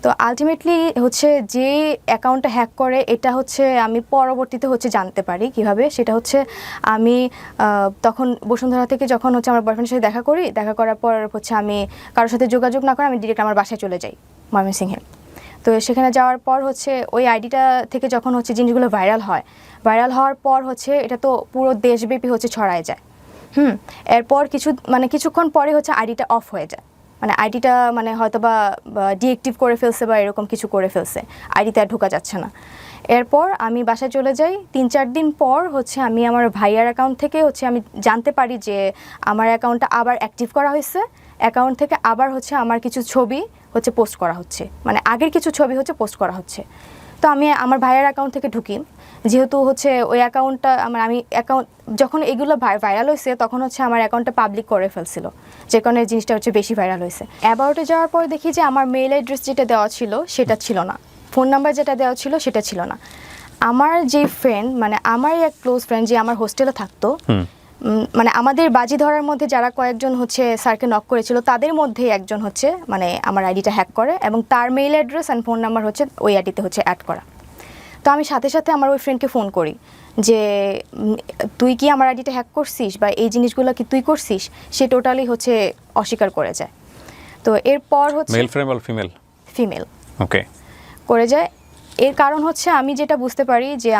তো আলটিমেটলি হচ্ছে যে অ্যাকাউন্টটা হ্যাক করে এটা হচ্ছে আমি পরবর্তীতে হচ্ছে জানতে পারি কিভাবে। সেটা হচ্ছে আমি তখন বসুন্ধরা থেকে যখন হচ্ছে আমার বয়ফ্রেন্ডের সাথে দেখা করার পর হচ্ছে আমি কারোর সাথে যোগাযোগ না করে আমি ডিরেক্ট আমার বাসায় চলে যাই ময়মনসিংহে। তো সেখানে যাওয়ার পর হচ্ছে ওই আইডিটা থেকে যখন হচ্ছে জিনিসগুলো ভাইরাল হওয়ার পর হচ্ছে এটা তো পুরো দেশব্যাপী হচ্ছে ছড়ায় যায়। এরপর কিছুক্ষণ পরে হচ্ছে আইডিটা অফ হয়ে যায়, মানে আইডিটা মানে হয়তো বা ডিএক্টিভ করে ফেলছে বা এরকম কিছু করে ফেলছে, আইডিতে আর ঢোকা যাচ্ছে না। এরপর আমি বাসায় চলে যাই। 3-4 দিন পর হচ্ছে আমি আমার ভাইয়ার অ্যাকাউন্ট থেকে হচ্ছে আমি জানতে পারি যে আমার অ্যাকাউন্টটা আবার অ্যাক্টিভ করা হয়েছে। অ্যাকাউন্ট থেকে আবার হচ্ছে আমার কিছু ছবি হচ্ছে পোস্ট করা হচ্ছে, মানে আগের কিছু ছবি হচ্ছে পোস্ট করা হচ্ছে। তো আমি আমার ভাইয়ার অ্যাকাউন্ট থেকে ঢুকি, যেহেতু হচ্ছে ওই অ্যাকাউন্টটা আমি অ্যাকাউন্ট যখন এগুলো ভাইরাল হয়েছে তখন হচ্ছে আমার অ্যাকাউন্টটা পাবলিক করে ফেলছিল, যে কারণে জিনিসটা হচ্ছে বেশি ভাইরাল হয়েছে। অ্যাবাউটে যাওয়ার পর দেখি যে আমার মেল অ্যাড্রেস যেটা দেওয়া ছিল সেটা ছিল না, ফোন নাম্বার যেটা দেওয়া ছিল সেটা ছিল না। আমার যে ফ্রেন্ড, মানে আমারই এক ক্লোজ ফ্রেন্ড যে আমার হোস্টেলে থাকতো, মানে আমাদের বাজি ধরার মধ্যে যারা কয়েকজন হচ্ছে স্যারকে নক করেছিল তাদের মধ্যে একজন হচ্ছে মানে আমার আইডিটা হ্যাক করে এবং তার mail address and phone number হচ্ছে ওই আইডিতে হচ্ছে অ্যাড করা। তো আমি সাথে সাথে আমার ওই ফ্রেন্ডকে ফোন করি যে তুই কি আমার আইডিটা হ্যাক করছিস বা এই জিনিসগুলো কি তুই করছিস? সে টোটালি হচ্ছে অস্বীকার করে যায়। তো এরপর হচ্ছে মেল ফ্রেন্ড বা ফিমেল? ওকে, করে যায়। এর কারণ হচ্ছে আমি যেটা বুঝতে পারি যে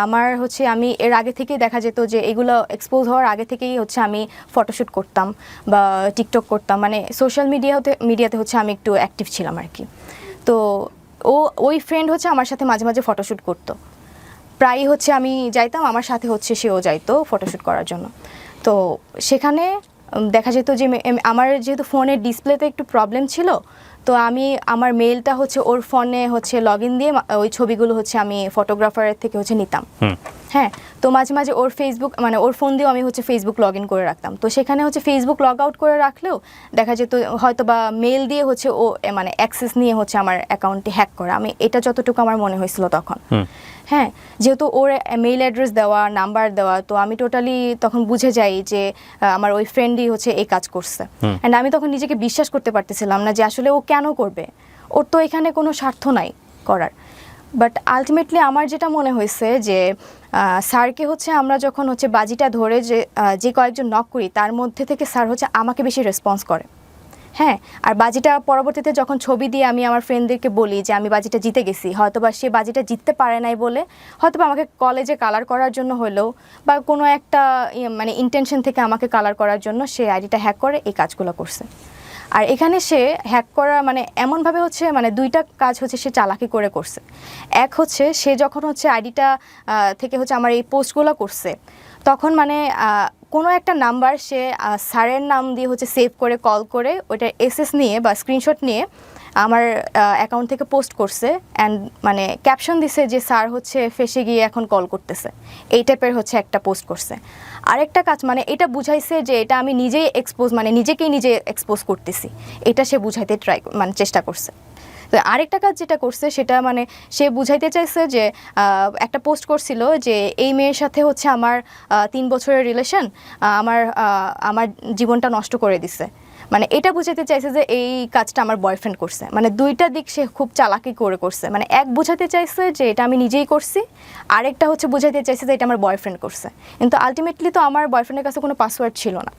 আমি এর আগে থেকেই দেখা যেত যে এগুলো এক্সপোজ হওয়ার আগে থেকেই হচ্ছে আমি ফটোশ্যুট করতাম বা টিকটক করতাম, মানে সোশ্যাল মিডিয়াতে হচ্ছে আমি একটু অ্যাক্টিভ ছিলাম আর কি। তো ওই ফ্রেন্ড হচ্ছে আমার সাথে মাঝে মাঝে ফটোশ্যুট করতো, প্রায়ই হচ্ছে আমি যাইতাম, আমার সাথে হচ্ছে সেও যাইতো ফটোশ্যুট করার জন্য। তো সেখানে দেখা যেত যে আমার যেহেতু ফোনের ডিসপ্লেতে একটু প্রবলেম ছিল, তো আমি আমার মেলটা হচ্ছে ওর ফোনে হচ্ছে লগ ইন দিয়ে ওই ছবিগুলো হচ্ছে আমি ফটোগ্রাফারের থেকে হচ্ছে নিতাম। হ্যাঁ, তো মাঝে মাঝে ওর ফেসবুক মানে ওর ফোন দিয়েও আমি হচ্ছে ফেসবুক লগ ইন করে রাখতাম। তো সেখানে হচ্ছে ফেসবুক লগ আউট করে রাখলেও দেখা যেত হয়তো বা মেল দিয়ে হচ্ছে ও মানে অ্যাক্সেস নিয়ে হচ্ছে আমার অ্যাকাউন্টটি হ্যাক করে। আমি এটা যতটুকু আমার মনে হয়েছিল তখন। হ্যাঁ, যেহেতু ওর মেইল অ্যাড্রেস দেওয়া, নাম্বার দেওয়া, তো আমি টোটালি তখন বুঝে যাই যে আমার ওই ফ্রেন্ডই হচ্ছে এই কাজ করছে। অ্যান্ড আমি তখন নিজেকে বিশ্বাস করতে পারতেছিলাম না যে আসলে ও কেন করবে, ওর তো এখানে কোনো স্বার্থ নাই করার। বাট আলটিমেটলি আমার যেটা মনে হয়েছে যে স্যারকে হচ্ছে আমরা যখন হচ্ছে বাজিটা ধরে যে কয়েকজন নক করি তার মধ্যে থেকে স্যার হচ্ছে আমাকে বেশি রেসপন্স করে। হ্যাঁ, আর বাজিটা পরবর্তীতে যখন ছবি দিয়ে আমি আমার ফ্রেন্ডদেরকে বলি যে আমি বাজিটা জিতে গেছি, হয়তোবা সে বাজিটা জিততে পারে নাই বলে হয়তোবা আমাকে কলেজে কালার করার জন্য হলেও বা কোনো একটা মানে ইন্টেনশন থেকে আমাকে কালার করার জন্য সে আইডিটা হ্যাক করে এই কাজগুলো করছে। আর এখানে সে হ্যাক করা মানে এমনভাবে হচ্ছে মানে দুইটা কাজ হচ্ছে সে চালাকি করে করছে। এক হচ্ছে সে যখন হচ্ছে আইডিটা থেকে হচ্ছে আমার এই পোস্টগুলো করছে তখন মানে কোনো একটা নাম্বার সে স্যারের নাম দিয়ে হচ্ছে সেভ করে কল করে ওইটার এসএস নিয়ে বা স্ক্রিনশট নিয়ে আমার অ্যাকাউন্ট থেকে পোস্ট করছে অ্যান্ড মানে ক্যাপশন দিছে যে স্যার হচ্ছে ফেসে গিয়ে এখন কল করতেছে, এই টাইপের হচ্ছে একটা পোস্ট করছে। আরেকটা কাজ মানে এটা বুঝাইছে যে এটা আমি নিজেই নিজেকেই নিজে এক্সপোজ করতেছি, এটা সে বুঝাইতে চেষ্টা করছে। তো আরেকটা কাজ যেটা করছে সেটা মানে সে বুঝাইতে চাইছে যে একটা পোস্ট করছিল যে এই মেয়ের সাথে হচ্ছে আমার 3 বছরের রিলেশন, আমার জীবনটা নষ্ট করে দিছে। মানে এটা বুঝাইতে চাইছে যে এই কাজটা আমার বয়ফ্রেন্ড করছে। মানে দুইটা দিক সে খুব চালাকি করে করছে। মানে এক বুঝাতে চাইছে যে এটা আমি নিজেই করছি, আরেকটা হচ্ছে বুঝাইতে চাইছে যে এটা আমার বয়ফ্রেন্ড করছে। কিন্তু আলটিমেটলি তো আমার বয়ফ্রেন্ডের কাছে কোনো পাসওয়ার্ড ছিল না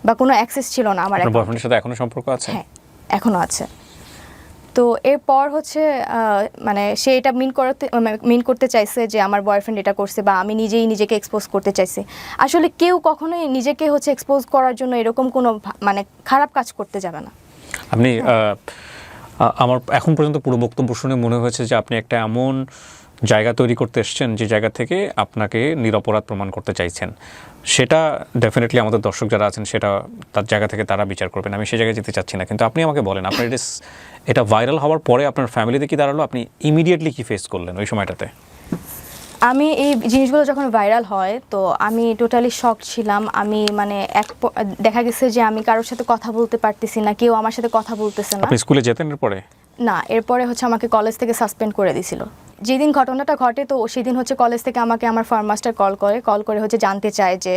বা কোনো অ্যাক্সেস ছিল না আমার অ্যাকাউন্টে। বয়ফ্রেন্ডের সাথে এখনো সম্পর্ক আছে? হ্যাঁ, এখনো আছে। তো এরপর হচ্ছে মানে সে এটা মিন করতে চাইছে যে আমার বয়ফ্রেন্ড এটা করছে বা আমি নিজেই নিজেকে এক্সপোজ করতে চাইছি। আসলে কেউ কখনোই নিজেকে হচ্ছে এক্সপোজ করার জন্য এরকম কোনো মানে খারাপ কাজ করতে যাবে না। আপনি আমার এখন পর্যন্ত পুরো বক্তব্য শুনে মনে হয়েছে যে আপনি একটা এমন জায়গা তৈরি করতে এসেছেন যে জায়গা থেকে আপনাকে নিরপরাধ প্রমাণ করতে চাইছেন। সেটা ডেফিনেটলি আমাদের দর্শক যারা আছেন সেটা তার জায়গা থেকে তারা বিচার করবেন, আমি সেই জায়গায় যেতে চাচ্ছি না। কিন্তু আপনি আমাকে বলেন, আপনার এটা ভাইরাল হওয়ার পরে আপনার ফ্যামিলিতে কি দাঁড়ালো, আপনি ইমিডিয়েটলি কি ফেস করলেন ওই সময়টাতে? আমি এই জিনিসগুলো যখন ভাইরাল হয় তো আমি টোটালি শক ছিলাম। আমি মানে দেখা গেছে যে আমি কারোর সাথে কথা বলতে পারতেছি না, কেউ আমার সাথে কথা বলতেছে না। আপনি স্কুলে যেতেন এরপরে? না, এরপরে হচ্ছে আমাকে কলেজ থেকে সাসপেন্ড করে দিয়েছিল। যেদিন ঘটনাটা ঘটে তো সেদিন হচ্ছে কলেজ থেকে আমাকে আমার ফর্ম মাস্টার কল করে হচ্ছে জানতে চায় যে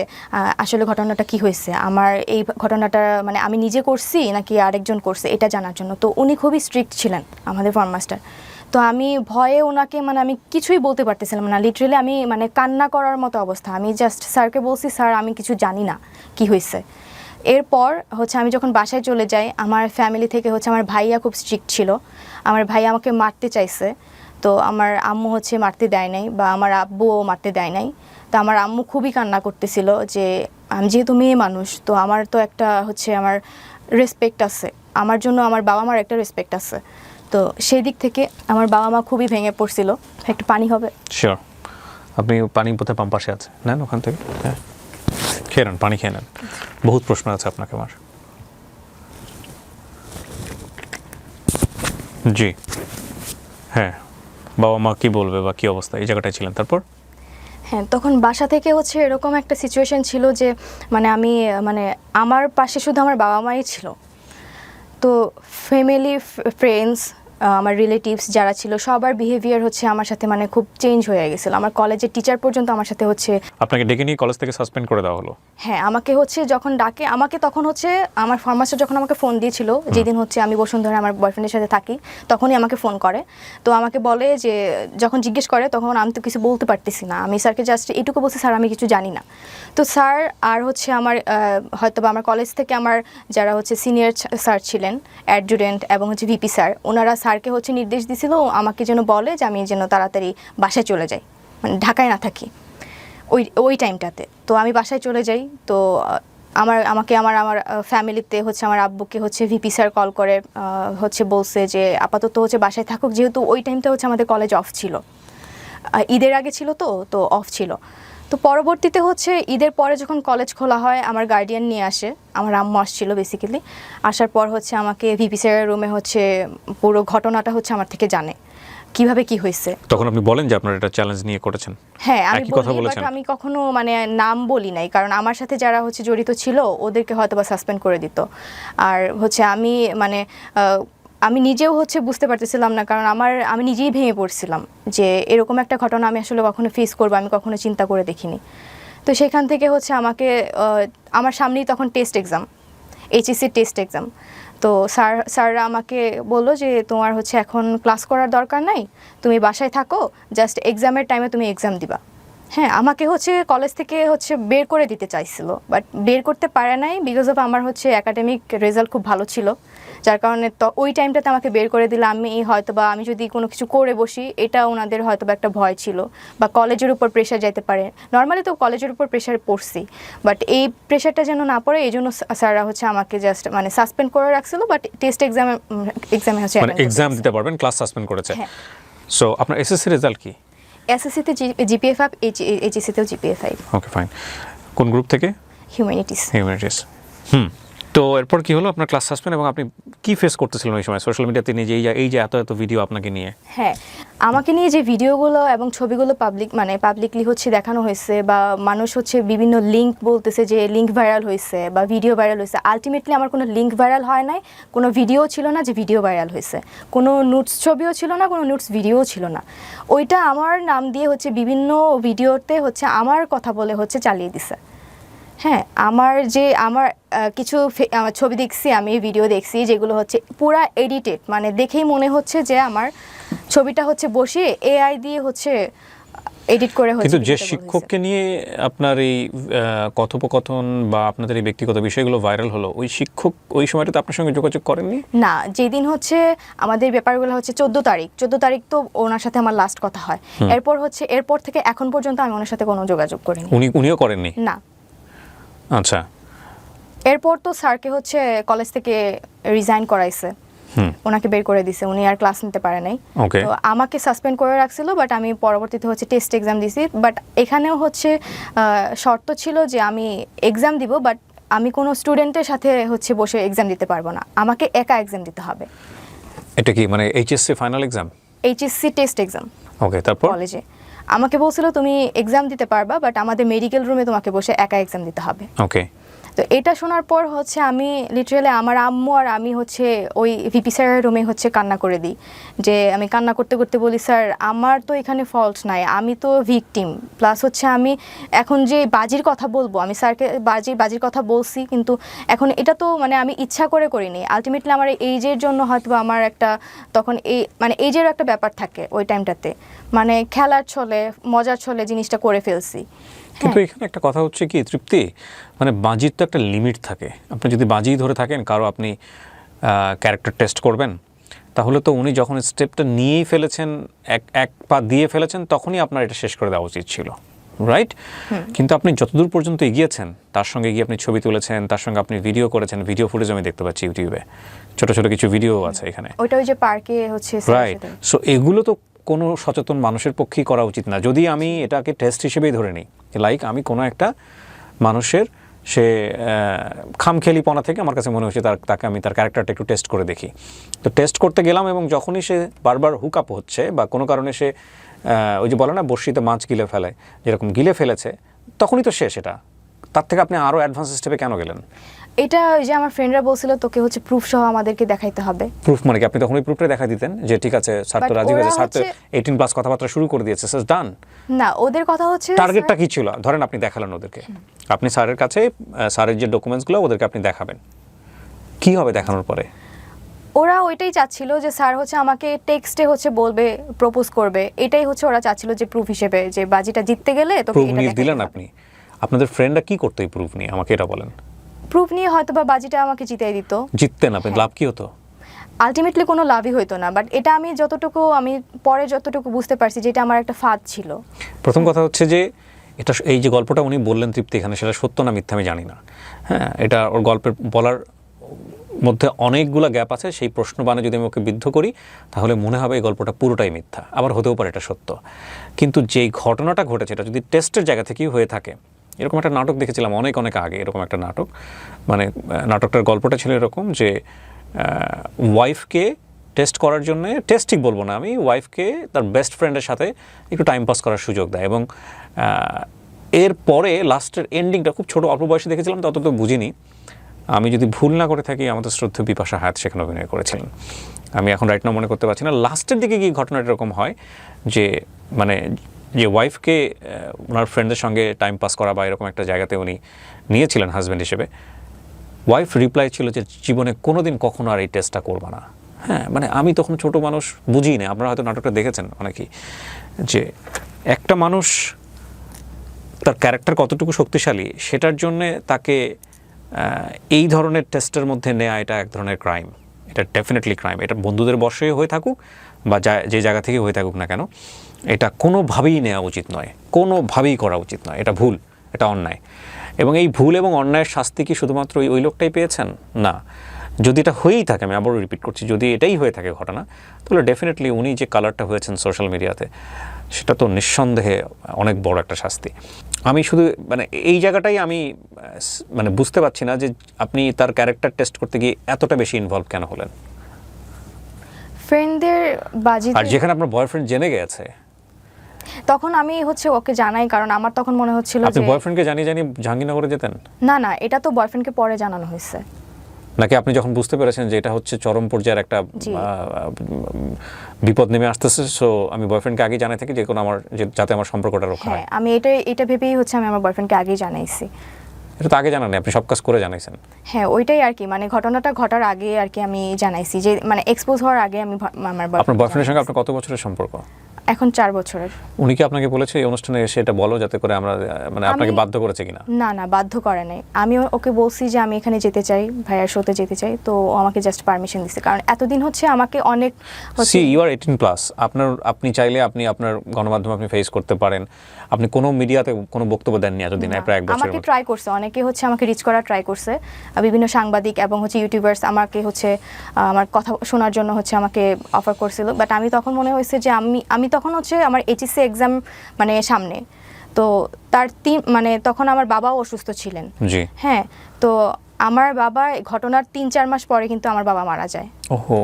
আসলে ঘটনাটা কি হয়েছে, আমার এই ঘটনাটা মানে আমি নিজে করছি নাকি আরেকজন করছে এটা জানার জন্য। তো উনি খুবই স্ট্রিক্ট ছিলেন আমাদের ফর্ম মাস্টার। তো আমি ভয়ে ওনাকে মানে আমি কিছুই বলতে পারতেছিলাম না, লিটারেলি আমি মানে কান্না করার মতো অবস্থা। আমি জাস্ট স্যারকে বলছি, স্যার আমি কিছু জানি না কি হয়েছে। এরপর হচ্ছে আমি যখন বাসায় চলে যাই, আমার ফ্যামিলি থেকে হচ্ছে আমার ভাইয়া খুব স্ট্রিক্ট ছিল, আমার ভাইয়া আমাকে মারতে চাইছে। তো আমার আম্মু হচ্ছে মারতে দেয় নাই, বা আমার আব্বুও মারতে দেয় নাই। তো আমার আম্মু খুবই কান্না করতেছিল যে আমি যেহেতু মেয়ে মানুষ তো আমার তো একটা হচ্ছে আমার রেসপেক্ট আছে, আমার জন্য আমার বাবা মার একটা রেসপেক্ট আছে। তো সেই দিক থেকে আমার বাবা মা খুবই ভেঙে পড়ছিল। একটু পানি হবে? শিওর। আপনি পানি বোধহয় পাম্প পাশে আছে, নেন ওখান থেকে, হ্যাঁ খেয়ে নেন, পানি খেয়ে নেন। বহুত প্রশ্ন আছে আপনাকে আমার। জি হ্যাঁ, বাবা মা কি বলবে বা কি অবস্থা, এই জায়গাটায় ছিলেন, তারপর? হ্যাঁ, তখন বাসা থেকে হচ্ছে এরকম একটা সিচুয়েশন ছিল যে মানে আমি মানে আমার পাশে শুধু আমার বাবা মাই ছিল। তো ফ্যামিলি, ফ্রেন্ডস, আমার রিলেটিভস যারা ছিল সবার বিহেভিয়ার হচ্ছে আমার সাথে মানে খুব চেঞ্জ হয়ে গেছিলো। আমার কলেজের টিচার পর্যন্ত আমার সাথে হচ্ছে। আপনাকে ডেকে নিয়ে কলেজ থেকে সাসপেন্ড করে দেওয়া হলো? হ্যাঁ, আমাকে হচ্ছে যখন ডাকে, আমাকে তখন হচ্ছে আমার ফার্মাসিস্ট যখন আমাকে ফোন দিয়েছিল, যেদিন হচ্ছে আমি বসুন্ধরা আমার বয়ফ্রেন্ডের সাথে থাকি, তখনই আমাকে ফোন করে। তো আমাকে বলে যে, যখন জিজ্ঞেস করে তখন আমি তো কিছু বলতে পারতেছি না, আমি স্যারকে জাস্ট এটুকু বলছি, স্যার আমি কিছু জানি না। তো স্যার আর হচ্ছে আমার হয়তো বা আমার কলেজ থেকে আমার যারা হচ্ছে সিনিয়র স্যার ছিলেন, অ্যাডজুডেন্ট এবং হচ্ছে ভিপি স্যার, ওনারা স্যারকে হচ্ছে নির্দেশ দিয়েছিল আমাকে যেন বলে যে আমি যেন তাড়াতাড়ি বাসায় চলে যাই, মানে ঢাকায় না থাকি ওই টাইমটাতে। তো আমি বাসায় চলে যাই। তো আমাকে আমার ফ্যামিলিতে হচ্ছে আমার আব্বুকে হচ্ছে ভিপি স্যার কল করে হচ্ছে বলছে যে আপাতত হচ্ছে বাসায় থাকুক, যেহেতু ওই টাইমটা হচ্ছে আমাদের কলেজ অফ ছিল, ঈদের আগে ছিল তো অফ ছিল। তো পরবর্তীতে হচ্ছে ঈদের পরে যখন কলেজ খোলা হয়, আমার গার্ডিয়ান নিয়ে আসে, আমার আম্মু আসছিল বেসিক্যালি। আসার পর হচ্ছে আমাকে ভিপি স্যারের রুমে হচ্ছে পুরো ঘটনাটা হচ্ছে আমার থেকে জানে কিভাবে কি হয়েছে। তখন আপনি বলেন যে আপনারা এটা চ্যালেঞ্জ নিয়ে করেছেন? হ্যাঁ, আমি কথা বলি, বলেছেন? বাট আমি কখনো মানে নাম বলি নাই, কারণ আমার সাথে যারা হচ্ছে জড়িত ছিল ওদেরকে হয়তো বা সাসপেন্ড করে দিত। আর হচ্ছে আমি মানে আমি নিজেও হচ্ছে বুঝতে পারতেছিলাম না, কারণ আমি নিজেই ভেঙে পড়ছিলাম যে এরকম একটা ঘটনা আমি আসলে কখনো ফেস করবো, আমি কখনো চিন্তা করে দেখিনি। তো সেখান থেকে হচ্ছে আমাকে আমার সামনেই তখন test exam, HSC test exam. তো স্যাররা আমাকে বললো যে তোমার হচ্ছে এখন ক্লাস করার দরকার নাই, তুমি বাসায় থাকো, জাস্ট এক্সামের টাইমে তুমি এক্সাম দিবা। হ্যাঁ, আমাকে হচ্ছে কলেজ থেকে হচ্ছে বের করে দিতে চাইছিল, বাট বের করতে পারে নাই, বিকজ অফ আমার হচ্ছে একাডেমিক রেজাল্ট খুব ভালো ছিল, যার কারণে তো ওই টাইমটাতে আমাকে বের করে দিলে আমি হয়তো বা আমি যদি কোনো কিছু করে বসি, এটা ওনাদের হয়তো বা একটা ভয় ছিল, বা কলেজের উপর প্রেশার যেতে পারে। নর্মালি তো কলেজের উপর প্রেশার পড়ছি, বাট এই প্রেশারটা যেন না পড়ে এই জন্য স্যাররা হচ্ছে আমাকে জাস্ট মানে সাসপেন্ড করে রাখছিল, বাট টেস্ট এক্সামে হচ্ছে মানে এক্সাম দিতে পারবেন, ক্লাস সাসপেন্ড করেছে। হ্যাঁ। সো আপনার এসএসসি রেজাল্ট কি? এসএসসিতে জিপিএ 5, এইচএসসিতেও জিপিএ 5। Okay fine. কোন গ্রুপ থেকে? হিউম্যানিটিস। হিউম্যানিটিস। তো এরপর কি হলো, আপনার ক্লাস সাসপেন্ড, এবং আপনি কি ফেস করতেছিলেন ওই সময় সোশ্যাল মিডিয়াতে নিয়ে, যে এই যে এত ভিডিও আপনাকে নিয়ে? হ্যাঁ, আমাকে নিয়ে যে ভিডিওগুলো এবং ছবিগুলো পাবলিকলি হচ্ছে দেখানো হয়েছে, বা মানুষ হচ্ছে বিভিন্ন লিঙ্ক বলতেছে যে লিঙ্ক ভাইরাল হয়েছে বা ভিডিও ভাইরাল হয়েছে। আলটিমেটলি আমার কোনো লিঙ্ক ভাইরাল হয় নাই, কোনো ভিডিও ছিল না যে ভিডিও ভাইরাল হয়েছে, কোনো নোটস ছবিও ছিল না, কোনো নোটস ভিডিও ছিল না। ওইটা আমার নাম দিয়ে হচ্ছে বিভিন্ন ভিডিওতে হচ্ছে আমার কথা বলে হচ্ছে চালিয়ে দিছে। হ্যাঁ, আমার কিছু আমার ছবি দেখছি, আমি ভিডিও দেখছি যেগুলো হচ্ছে পুরা এডিটেড, মানে দেখেই মনে হচ্ছে যে আমার ছবিটা হচ্ছে বসিয়ে এআই দিয়ে হচ্ছে এডিট করে হচ্ছে। কিন্তু যে শিক্ষককে নিয়ে আপনার এই কথোপকথন বা আপনাদের এই ব্যক্তিগত বিষয়গুলো ভাইরাল হলো, ওই শিক্ষক ওই সময়টাতে আপনার সঙ্গে যোগাযোগ করেননি? না, যেদিন হচ্ছে আমাদের ব্যাপারগুলো হচ্ছে 14 তারিখ তো ওনার সাথে আমার লাস্ট কথা হয়। এরপর থেকে এখন পর্যন্ত আমি ওনার সাথে কোনো যোগাযোগ করিনি। উনিও করেননি? না। আচ্ছা, এরপর তো স্যারকে হচ্ছে কলেজ থেকে রিজাইন করাইছে, ওনাকে বের করে দিছে, উনি আর ক্লাস নিতে পারে নাই। Okay. তো আমাকে সাসপেন্ড করে রাখছিল, বাট আমি পরবর্তীতে হচ্ছে টেস্ট এক্সাম দিছি। বাট এখানেও হচ্ছে শর্ত ছিল যে আমি এক্সাম দিব, বাট আমি কোনো স্টুডেন্টের সাথে হচ্ছে বসে এক্সাম দিতে পারবো না, আমাকে একা এক্সাম দিতে হবে। এটা কি মানে HSC final exam? HSC test exam ওকে, তারপর? কলেজে আমাকে বলছিল তুমি এক্সাম দিতে পারবা, বাট আমাদের মেডিকেল রুমে তোমাকে বসে একা এক্সাম দিতে হবে। ওকে। তো এটা শোনার পর হচ্ছে আমি লিটারালি আমার আম্মু আর আমি হচ্ছে ওই ভিপি স্যারের রুমে হচ্ছে কান্না করে দিই, যে আমি কান্না করতে করতে বলি, স্যার আমার তো এখানে ফল্ট নাই, আমি তো ভিকটিম, প্লাস হচ্ছে আমি এখন যে বাজির কথা বলবো, আমি স্যারকে বাজির কথা বলছি, কিন্তু এখন এটা তো মানে আমি ইচ্ছা করে করিনি, আলটিমেটলি আমার এইজের জন্য হয়তো আমার একটা তখন এই মানে এইজেরও একটা ব্যাপার থাকে ওই টাইমটাতে, মানে খেলার ছলে মজার ছলে জিনিসটা করে ফেলছি। কিন্তু এখানে একটা কথা হচ্ছে কি তৃপ্তি, মানে বাজির তো একটা লিমিট থাকে। আপনি যদি বাজি ধরে থাকেন কারো আপনি ক্যারেক্টার টেস্ট করবেন, তাহলে তো উনি যখন স্টেপটা নিয়েই ফেলেছেন, এক পা দিয়ে ফেলেছেন, তখনই আপনার এটা শেষ করে দেওয়া উচিত ছিল, রাইট? কিন্তু আপনি যতদূর পর্যন্ত এগিয়েছেন, তার সঙ্গে গিয়ে আপনি ছবি তুলেছেন, তার সঙ্গে আপনি ভিডিও করেছেন, ভিডিও ফুটেজ আমি দেখতে পাচ্ছি ইউটিউবে, ছোট ছোট কিছু ভিডিও আছে এখানে, ওইটা ওই যে পার্কে হচ্ছে রাইট? সো এগুলো তো কোনো সচেতন মানুষের পক্ষেই করা উচিত না। যদি আমি এটাকে টেস্ট হিসেবেই ধরে নিই, লাইক আমি কোনো একটা মানুষের সে খামখেয়ালিপনা থেকে আমার কাছে মনে হচ্ছে তাকে আমি তার ক্যারেক্টারটা একটু টেস্ট করে দেখি, তো টেস্ট করতে গেলাম এবং যখনই সে বারবার হুক আপ হচ্ছে বা কোনো কারণে সে ওই যে বলে না বড়শিতে মাছ গিলে ফেলে, যেরকম গিলে ফেলেছে, তখনই তো শেষ। এটা তার থেকে আপনি আরও অ্যাডভান্স স্টেপে কেন গেলেন? এটা ওই যে আমার ফ্রেন্ডরা বলছিল তোকে হচ্ছে প্রুফ সহ আমাদেরকে দেখাইতে হবে। প্রুফ মানে কি? আপনি তখন ওই প্রুফটা দেখা দিতেন যে ঠিক আছে স্যার তো But রাজি হয়েছে, ওরা স্যার তো হচ্ছে- 18+ কথাবার্তা শুরু করে দিয়েছে, স্যার ডান। না, ওদের কথা হচ্ছে টার্গেটটা কি ছিল? ধরেন আপনি দেখালেন ওদেরকে, আপনি স্যারের কাছে স্যারের যে ডকুমেন্টসগুলো ওদেরকে আপনি দেখাবেন, কি হবে দেখানোর পরে? ওরা ওইটাই চাচ্ছিল যে স্যার হচ্ছে আমাকে টেক্সটে হচ্ছে বলবে, প্রপোজ করবে, এটাই হচ্ছে ওরা চাচ্ছিল যে প্রুফ হিসেবে, যে বাজিটা জিততে গেলে তোকে প্রুফ এটা নিয়ে দেখাইতে দিলেন হবে। আপনি? আপনাদের ফ্রেন্ডরা কি করতো এই প্রুফ নিয়ে, আমাকে এটা বলেন। প্রুফ নিয়ে হয়তো বা বাজিটা আমাকে জিতাই দিত, জিততেন আপনি, লাভ কি হতো? আলটিমেটলি কোনো লাভই হইতো না। বাট এটা আমি পরে যতটুকু বুঝতে পারছি যে এটা আমার একটা ফাঁদ ছিল। প্রথম কথা হচ্ছে যে এটা এই যে গল্পটা উনি বললেন তৃপ্তি এখানে, সেটা সত্য না মিথ্যা আমি জানি না। হ্যাঁ, এটা ওর গল্পের বলার মধ্যে অনেকগুলো গ্যাপ আছে। সেই প্রশ্নবাণে যদি আমি ওকে বিদ্ধ করি তাহলে মনে হবে এই গল্পটা পুরোটাই মিথ্যা, আবার হতেও পারে এটা সত্য। কিন্তু যেই ঘটনাটা ঘটেছে এটা যদি টেস্টের জায়গা থেকেই হয়ে থাকে, এরকম একটা নাটক দেখেছিলাম অনেক অনেক আগে, এরকম একটা নাটক, মানে নাটকটার গল্পটা ছিল এরকম যে ওয়াইফকে টেস্ট করার জন্য, টেস্ট ঠিক বলবো না আমি, ওয়াইফকে তার বেস্ট ফ্রেন্ডের সাথে একটু টাইম পাস করার সুযোগ দেয় এবং এরপরে লাস্টের এন্ডিংটা খুব ছোট অল্প বয়সে দেখেছিলাম, তত তো বুঝিনি। আমি যদি ভুল না করে থাকি আমাদের শ্রদ্ধেয় বিপাশা হায়াত সেখানে অভিনয় করেছিলেন, আমি এখন রাইট নাও মনে করতে পারছি না। লাস্টের দিকে গিয়ে ঘটনাটা এরকম হয় যে মানে যে ওয়াইফকে ওনার ফ্রেন্ডদের সঙ্গে টাইম পাস করা বা এরকম একটা জায়গাতে উনি নিয়েছিলেন হাজব্যান্ড হিসেবে, ওয়াইফ রিপ্লাই ছিল যে জীবনে কোনোদিন কখনো আর এই টেস্টটা করবা না। হ্যাঁ, মানে আমি তখন ছোট মানুষ, বুঝি না, আপনারা হয়তো নাটকটা দেখেছেন অনেকেই, যে একটা মানুষ তার ক্যারেক্টার কতটুকু শক্তিশালী সেটার জন্যে তাকে এই ধরনের টেস্টের মধ্যে নেওয়া, এটা এক ধরনের ক্রাইম, এটা ডেফিনেটলি ক্রাইম। এটা বন্ধুদের বশে হয়ে থাকুক বা যে জায়গা থেকে হয়ে থাকুক না কেন, এটা কোনোভাবেই নেওয়া উচিত নয়, কোনোভাবেই করা উচিত নয়, এটা ভুল, এটা অন্যায়। এবং এই ভুল এবং অন্যায়ের শাস্তি কি শুধুমাত্র ওই লোকটাই পেয়েছেন? না, যদি এটা হয়েই থাকে, আমি আবারও রিপিট করছি, যদি এটাই হয়ে থাকে ঘটনা, তাহলে ডেফিনেটলি উনি যে কালারটা হয়েছেন সোশ্যাল মিডিয়াতে, সেটা তো নিঃসন্দেহে অনেক বড় একটা শাস্তি। আমি শুধু মানে এই জায়গাটাই আমি মানে বুঝতে পারছি না যে আপনি তার ক্যারেক্টার টেস্ট করতে গিয়ে এতটা বেশি ইনভলভ কেন হলেন। ফ্রেন্ডদের বাজি, আর যেখানে আপনার বয়ফ্রেন্ড জেনে গেছে, তখন আমি হচ্ছে ওকে জানাই, কারণ আমার তখন মনে হচ্ছিল আপনি যে বয়ফ্রেন্ডকে জানিয়ে জাহাঙ্গীরনগরে যেতেন? না, এটা তো বয়ফ্রেন্ডকে পরে জানানো হয়েছে। নাকি আপনি যখন বুঝতে পেরেছেন যে এটা হচ্ছে চরম পর্যায়ের একটা জি। বিপদ নেমে আসতেছে, সো আমি বয়ফ্রেন্ডকে আগে জানাই থাকি যে কোনো যাতে আমার সম্পর্কটা রক্ষা হ্যাঁ, হয়? আমি এটা ভেবেই হচ্ছে আমি আমার বয়ফ্রেন্ডকে আগেই জানাইছি। এটা তো আগে জানাননি, আপনি সব কাজ করে জানাইছেন। হ্যাঁ, ওইটাই আর কি, মানে ঘটনাটা ঘটার আগে আর কি আমি জানাইছি, যে মানে এক্সপোজ হওয়ার আগে আমি আমার আপনার বয়ফ্রেন্ডের সঙ্গে আপনার কত বছরের সম্পর্ক? এখন 4 বছরের। উনি কি আপনাকে বলেছে এই অনুষ্ঠানে এসে এটা বলো, যাতে করে আমরা মানে আপনাকে বাধ্য করেছে কিনা? না না, বাধ্য করে নাই। আমি ওকে বলছি যে আমি এখানে যেতে চাই, ভাইয়ার শোতে যেতে চাই, তো ও আমাকে জাস্ট পারমিশন দিছে। কারণ এতদিন হচ্ছে আমাকে অনেক সি ইউ আর 18+, আপনি চাইলে আপনি আপনার গণমাধ্যমে আপনি ফেস করতে পারেন। আপনি কোনো মিডিয়াতে কোনো বক্তব্য দেননি এতদিন, প্রায় 1 বছরের আমাকে মতো। ট্রাই করছে, অনেকে হচ্ছে আমাকে রিচ করার ট্রাই করছে, বিভিন্ন সাংবাদিক এবং হচ্ছে ইউটিউবার্স আমাকে হচ্ছে আমার কথা শোনার জন্য হচ্ছে আমাকে অফার করছিল। বাট আমি তখন মনে হয়েছে যে আমি তখন হচ্ছে আমার এইচএসসি এক্সাম মানে সামনে, তো তার মানে তখন আমার বাবাও অসুস্থ ছিলেন। জি। হ্যাঁ, তো আমার বাবা ঘটনার 3-4 মাস পরে কিন্তু আমার বাবা মারা যায়। ওহো।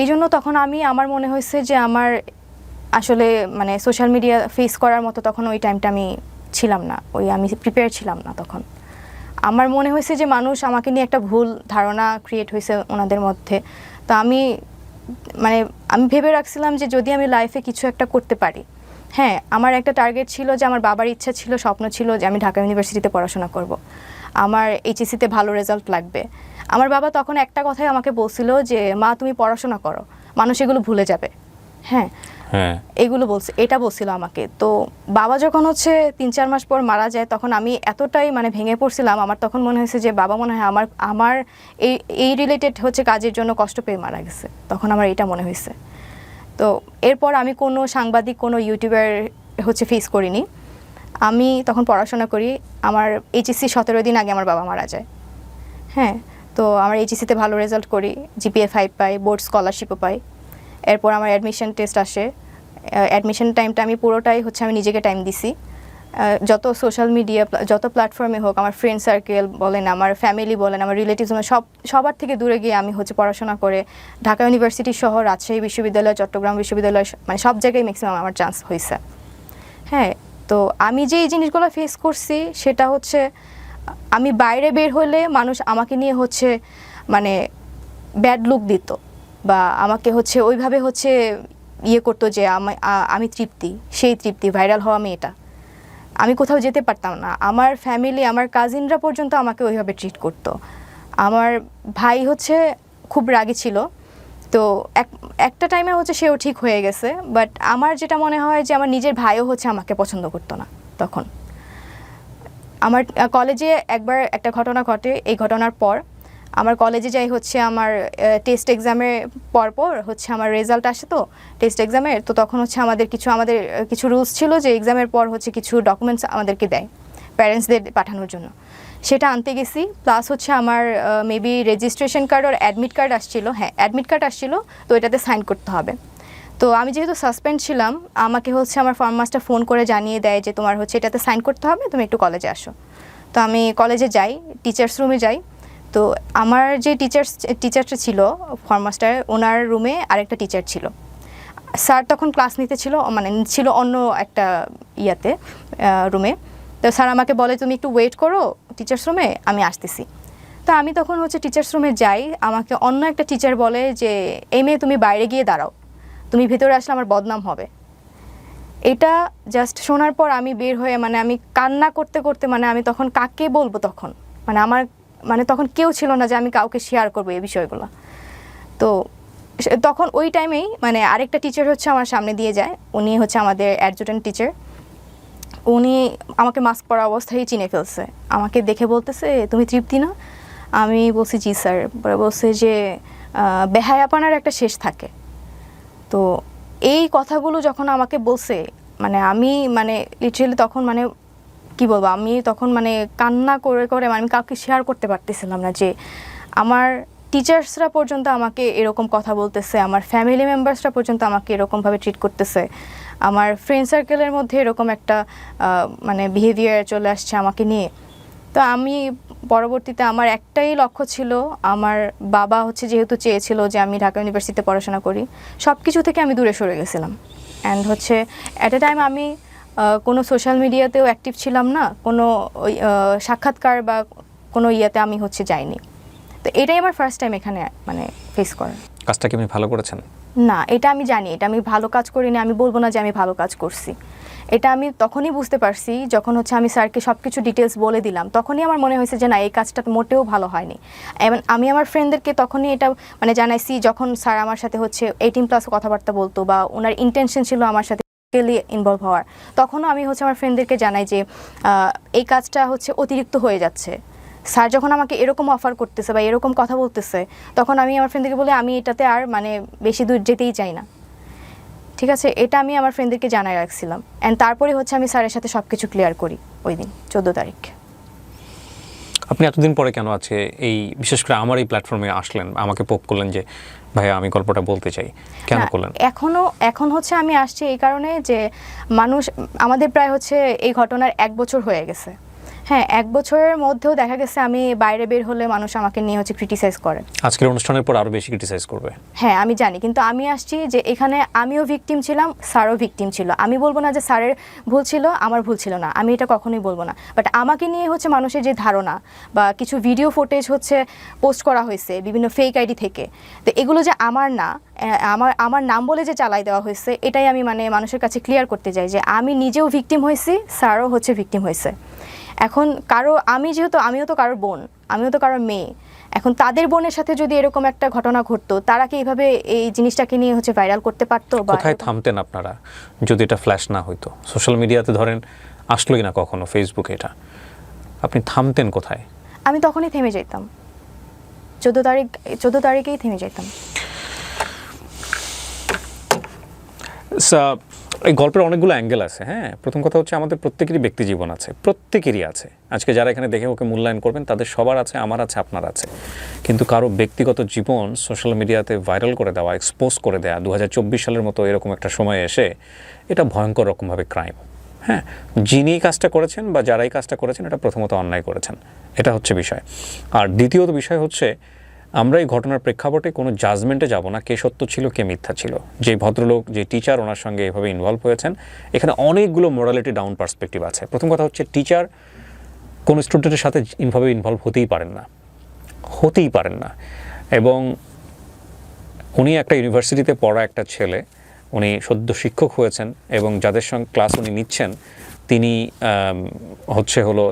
এই জন্য তখন আমার মনে হয়েছে যে আমার আসলে মানে সোশ্যাল মিডিয়া ফেস করার মতো তখন ওই টাইমটা আমি ছিলাম না, আমি প্রিপেয়ার ছিলাম না তখন। আমার মনে হয়েছে যে মানুষ আমাকে নিয়ে একটা ভুল ধারণা ক্রিয়েট হয়েছে ওনাদের মধ্যে। তো আমি ভেবে রাখছিলাম যে যদি আমি লাইফে কিছু একটা করতে পারি। হ্যাঁ, আমার একটা টার্গেট ছিল যে আমার বাবার ইচ্ছা ছিল, স্বপ্ন ছিল যে আমি ঢাকা ইউনিভার্সিটিতে পড়াশোনা করব, আমার এইচএসসিতে ভালো রেজাল্ট লাগবে। আমার বাবা তখন একটা কথাই আমাকে বলছিল যে মা তুমি পড়াশোনা করো, মানুষ এগুলো ভুলে যাবে। হ্যাঁ, এগুলো এটা বলছিল আমাকে। তো বাবা যখন হচ্ছে 3-4 মাস পর মারা যায়, তখন আমি এতটাই মানে ভেঙে পড়ছিলাম। আমার তখন মনে হয়েছে যে বাবা মনে হয় আমার এই রিলেটেড হচ্ছে কাজের জন্য কষ্ট পেয়ে মারা গেছে। তখন আমার এটা মনে হয়েছে। তো এরপর আমি কোনো সাংবাদিক, কোনো ইউটিউবার হচ্ছে ফেস করিনি। আমি তখন পড়াশোনা করি। আমার এইচএসসি 17 দিন আগে আমার বাবা মারা যায়। হ্যাঁ, তো আমার এইচএসসিতে ভালো রেজাল্ট করি, জিপিএ 5 পাই, বোর্ড স্কলারশিপও পাই। এরপর আমার অ্যাডমিশন টেস্ট আসে। অ্যাডমিশন টাইমটা আমি পুরোটাই হচ্ছে আমি নিজেকে টাইম দিছি। যত সোশ্যাল মিডিয়া, যত প্ল্যাটফর্মে হোক, আমার ফ্রেন্ড সার্কেল বলেন, আমার ফ্যামিলি বলেন, আমার রিলেটিভস, সবার থেকে দূরে গিয়ে আমি হচ্ছে পড়াশোনা করে ঢাকা ইউনিভার্সিটি সহ রাজশাহী বিশ্ববিদ্যালয়, চট্টগ্রাম বিশ্ববিদ্যালয়, মানে সব জায়গায় ম্যাক্সিমাম আমার চান্স হয়েছে। হ্যাঁ, তো আমি যে এই জিনিসগুলো ফেস করছি সেটা হচ্ছে আমি বাইরে বের হলে মানুষ আমাকে নিয়ে হচ্ছে মানে ব্যাড লুক দিত, বা আমাকে হচ্ছে ওইভাবে হচ্ছে করতো যে আমি তৃপ্তি, সেই তৃপ্তি, ভাইরাল হওয়া মেয়েটা। আমি কোথাও যেতে পারতাম না। আমার ফ্যামিলি, আমার কাজিনরা পর্যন্ত আমাকে ওইভাবে ট্রিট করতো। আমার ভাই হচ্ছে খুব রাগী ছিল। তো একটা টাইমে হচ্ছে সেও ঠিক হয়ে গেছে। বাট আমার যেটা মনে হয় যে আমার নিজের ভাইও হচ্ছে আমাকে পছন্দ করতো না তখন। আমার কলেজে একবার একটা ঘটনা ঘটে। এই ঘটনার পর আমার কলেজে যাই হচ্ছে আমার টেস্ট এক্সামের পর হচ্ছে আমার রেজাল্ট আসে, তো টেস্ট এক্সামের। তো তখন হচ্ছে আমাদের কিছু রুলস ছিল যে এক্সামের পর হচ্ছে কিছু ডকুমেন্টস আমাদেরকে দেয় প্যারেন্টসদের পাঠানোর জন্য। সেটা আনতে গেছি। প্লাস হচ্ছে আমার মেবি রেজিস্ট্রেশন কার্ড আর অ্যাডমিট কার্ড আসছিল। হ্যাঁ, অ্যাডমিট কার্ড আসছিল, তো এটাতে সাইন করতে হবে। তো আমি যেহেতু সাসপেন্ড ছিলাম, আমাকে হচ্ছে আমার ফর্ম মাস্টার ফোন করে জানিয়ে দেয় যে তোমার হচ্ছে এটাতে সাইন করতে হবে, তুমি একটু কলেজে আসো। তো আমি কলেজে যাই, টিচার্স রুমে যাই। তো আমার যে টিচারটা ছিল ফর্ম মাস্টার, ওনার রুমে আরেকটা টিচার ছিল। স্যার তখন ক্লাস নিতে ছিল, মানে ছিল অন্য একটা রুমে। তো স্যার আমাকে বলে তুমি একটু ওয়েট করো টিচার্স রুমে, আমি আসতেছি। তো আমি তখন হচ্ছে টিচার্স রুমে যাই। আমাকে অন্য একটা টিচার বলে যে এই মেয়ে তুমি বাইরে গিয়ে দাঁড়াও, তুমি ভিতরে আসলে আমার বদনাম হবে। এটা জাস্ট শোনার পর আমি বের হয়ে আমি কান্না করতে করতে, আমি তখন কাকে বলবো, তখন আমার তখন কেউ ছিল না যে আমি কাউকে শেয়ার করবো এই বিষয়গুলো। তো তখন ওই টাইমেই আরেকটা টিচার হচ্ছে আমার সামনে দিয়ে যায়। উনি হচ্ছে আমাদের অ্যাডজুটেন্ট টিচার। উনি আমাকে মাস্ক পরা অবস্থায় চিনে ফেলছে। আমাকে দেখে বলতেছে তুমি তৃপ্তি না? আমি বলছি জি স্যার। পরে বলছে যে বেহায়াপনার একটা শেষ থাকে। তো এই কথাগুলো যখন আমাকে বলছে, আমি লিটারালি তখন কি বলবো, আমি তখন কান্না করে করে আমি কাউকে শেয়ার করতে পারতেছিলাম না যে আমার টিচার্সরা পর্যন্ত আমাকে এরকম কথা বলতেছে, আমার ফ্যামিলি মেম্বার্সরা পর্যন্ত আমাকে এরকমভাবে ট্রিট করতেছে, আমার ফ্রেন্ড সার্কেলের মধ্যে এরকম একটা বিহেভিয়ার চলে আসছে আমাকে নিয়ে। তো আমি পরবর্তীতে আমার একটাই লক্ষ্য ছিল, আমার বাবা হচ্ছে যেহেতু চেয়েছিল যে আমি ঢাকা ইউনিভার্সিটিতে পড়াশোনা করি, সব কিছু থেকে আমি দূরে সরে গেছিলাম। অ্যান্ড হচ্ছে অ্যাট এ টাইম আমি কোনো সোশ্যাল মিডিয়াতেও অ্যাক্টিভ ছিলাম না, কোনো সাক্ষাৎকার বা কোনো ইয়েতে আমি হচ্ছে যাইনি। তো এটাই আমার ফার্স্ট টাইম এখানে ফেস করার। কাজটা কি আপনি ভালো করেছেন? না, এটা আমি জানি, এটা আমি ভালো কাজ করিনি। আমি বলবো না যে আমি ভালো কাজ করছি। এটা আমি তখনই বুঝতে পারছি যখন হচ্ছে আমি স্যারকে সব কিছু ডিটেলস বলে দিলাম, তখনই আমার মনে হয়েছে যে না, এই কাজটা মোটেও ভালো হয়নি। এবং আমি আমার ফ্রেন্ডদেরকে তখনই এটা মানে জানাইছি যখন স্যার আমার সাথে হচ্ছে 18+ কথাবার্তা বলতো বা ওনার ইন্টেনশন ছিল আমার সাথে ইনভলভ হওয়ার, তখনও আমি হচ্ছে আমার ফ্রেন্ডদেরকে জানাই যে এই কাজটা হচ্ছে অতিরিক্ত হয়ে যাচ্ছে। স্যার যখন আমাকে এরকম অফার করতেছে বা এরকম কথা বলতেছে, তখন আমি আমার ফ্রেন্ডদেরকে বলি আমি এটাতে আর মানে বেশি দূর যেতেই চাই না। ঠিক আছে, এটা আমি আমার ফ্রেন্ডদেরকে জানাই রাখছিলাম। অ্যান্ড তারপরে হচ্ছে আমি স্যারের সাথে সব কিছু ক্লিয়ার করি ওই দিন 14 তারিখ। আপনি এতদিন পরে কেন আছে এই বিশেষ করে আমার এই প্ল্যাটফর্মে আসলেন, আমাকে পোক করলেন যে ভাইয়া আমি গল্পটা বলতে চাই, কেন করলেন? এখন হচ্ছে আমি আসছি এই কারণে যে মানুষ আমাদের প্রায় হচ্ছে এই ঘটনার 1 বছর হয়ে গেছে। হ্যাঁ, 1 বছরের মধ্যেও দেখা গেছে আমি বাইরে বের হলে মানুষ আমাকে নিয়ে হচ্ছে ক্রিটিসাইজ করে। আজকের অনুষ্ঠানের পর আরো বেশি ক্রিটিসাইজ করবে। হ্যাঁ আমি জানি, কিন্তু আমি আসছি যে এখানে আমিও ভিকটিম ছিলাম, স্যারও ভিকটিম ছিল। আমি বলবো না যে স্যারের ভুল ছিল, আমার ভুল ছিল না, আমি এটা কখনোই বলবো না। বাট আমাকে নিয়ে হচ্ছে মানুষের যে ধারণা বা কিছু ভিডিও ফুটেজ হচ্ছে পোস্ট করা হয়েছে বিভিন্ন ফেক আইডি থেকে, তো এগুলো যে আমার না, আমার নাম বলে যে চালাই দেওয়া হয়েছে, এটাই আমি মানে মানুষের কাছে ক্লিয়ার করতে চাই যে আমি নিজেও ভিকটিম হয়েছি, স্যারও হচ্ছে ভিকটিম হয়েছে। এখন আমিও তো কারোর বোন, আমিও তো কারোর মেয়ে। এখন তাদের বোনের সাথে যদি এরকম একটা ঘটনা ঘটতো, তারা কি এইভাবে এই জিনিসটাকে নিয়ে হচ্ছে ভাইরাল করতে পারতো? বা কোথায় থামতেন আপনারা যদি এটা ফ্ল্যাশ না হইতো? সোশ্যাল মিডিয়াতে ধরেন আসলোই না কখনো, ফেসবুকে এটা, আপনি থামতেন কোথায়? আমি তখনই থেমে যেতাম, 14 তারিখেই থেমে যেতাম। এই গল্পের অনেকগুলো অ্যাঙ্গেল আছে। হ্যাঁ, প্রথম কথা হচ্ছে আমাদের প্রত্যেকেরই ব্যক্তি জীবন আছে, প্রত্যেকেরই আছে। আজকে যারা এখানে দেখে ওকে মূল্যায়ন করবেন তাদের সবার আছে, আমার আছে, আপনার আছে। কিন্তু কারো ব্যক্তিগত জীবন সোশ্যাল মিডিয়াতে ভাইরাল করে দেওয়া, এক্সপোজ করে দেওয়া 2024 সালের মতো এরকম একটা সময়ে এসে, এটা ভয়ঙ্কর রকমভাবে ক্রাইম। হ্যাঁ, যিনি কাজটা করেছেন বা যারাই কাজটা করেছেন, এটা প্রথমত অন্যায় করেছেন, এটা হচ্ছে বিষয়। আর দ্বিতীয়ত বিষয় হচ্ছে আমরা এই ঘটনার প্রেক্ষাপটে কোনো জাজমেন্টে যাব না কে সত্য ছিল কে মিথ্যা ছিল। যে ভদ্রলোক, যে টিচার ওনার সঙ্গে এভাবে ইনভলভ হয়েছেন, এখানে অনেকগুলো মোরালিটি ডাউন পার্সপেক্টিভ আছে। প্রথম কথা হচ্ছে টিচার কোনো স্টুডেন্টের সাথে ইনভলভ হতেই পারেন না। এবং উনি একটা ইউনিভার্সিটিতে পড়া একটা ছেলে, উনি সদ্য শিক্ষক হয়েছেন এবং যাদের সঙ্গে ক্লাস উনি নিচ্ছেন তিনি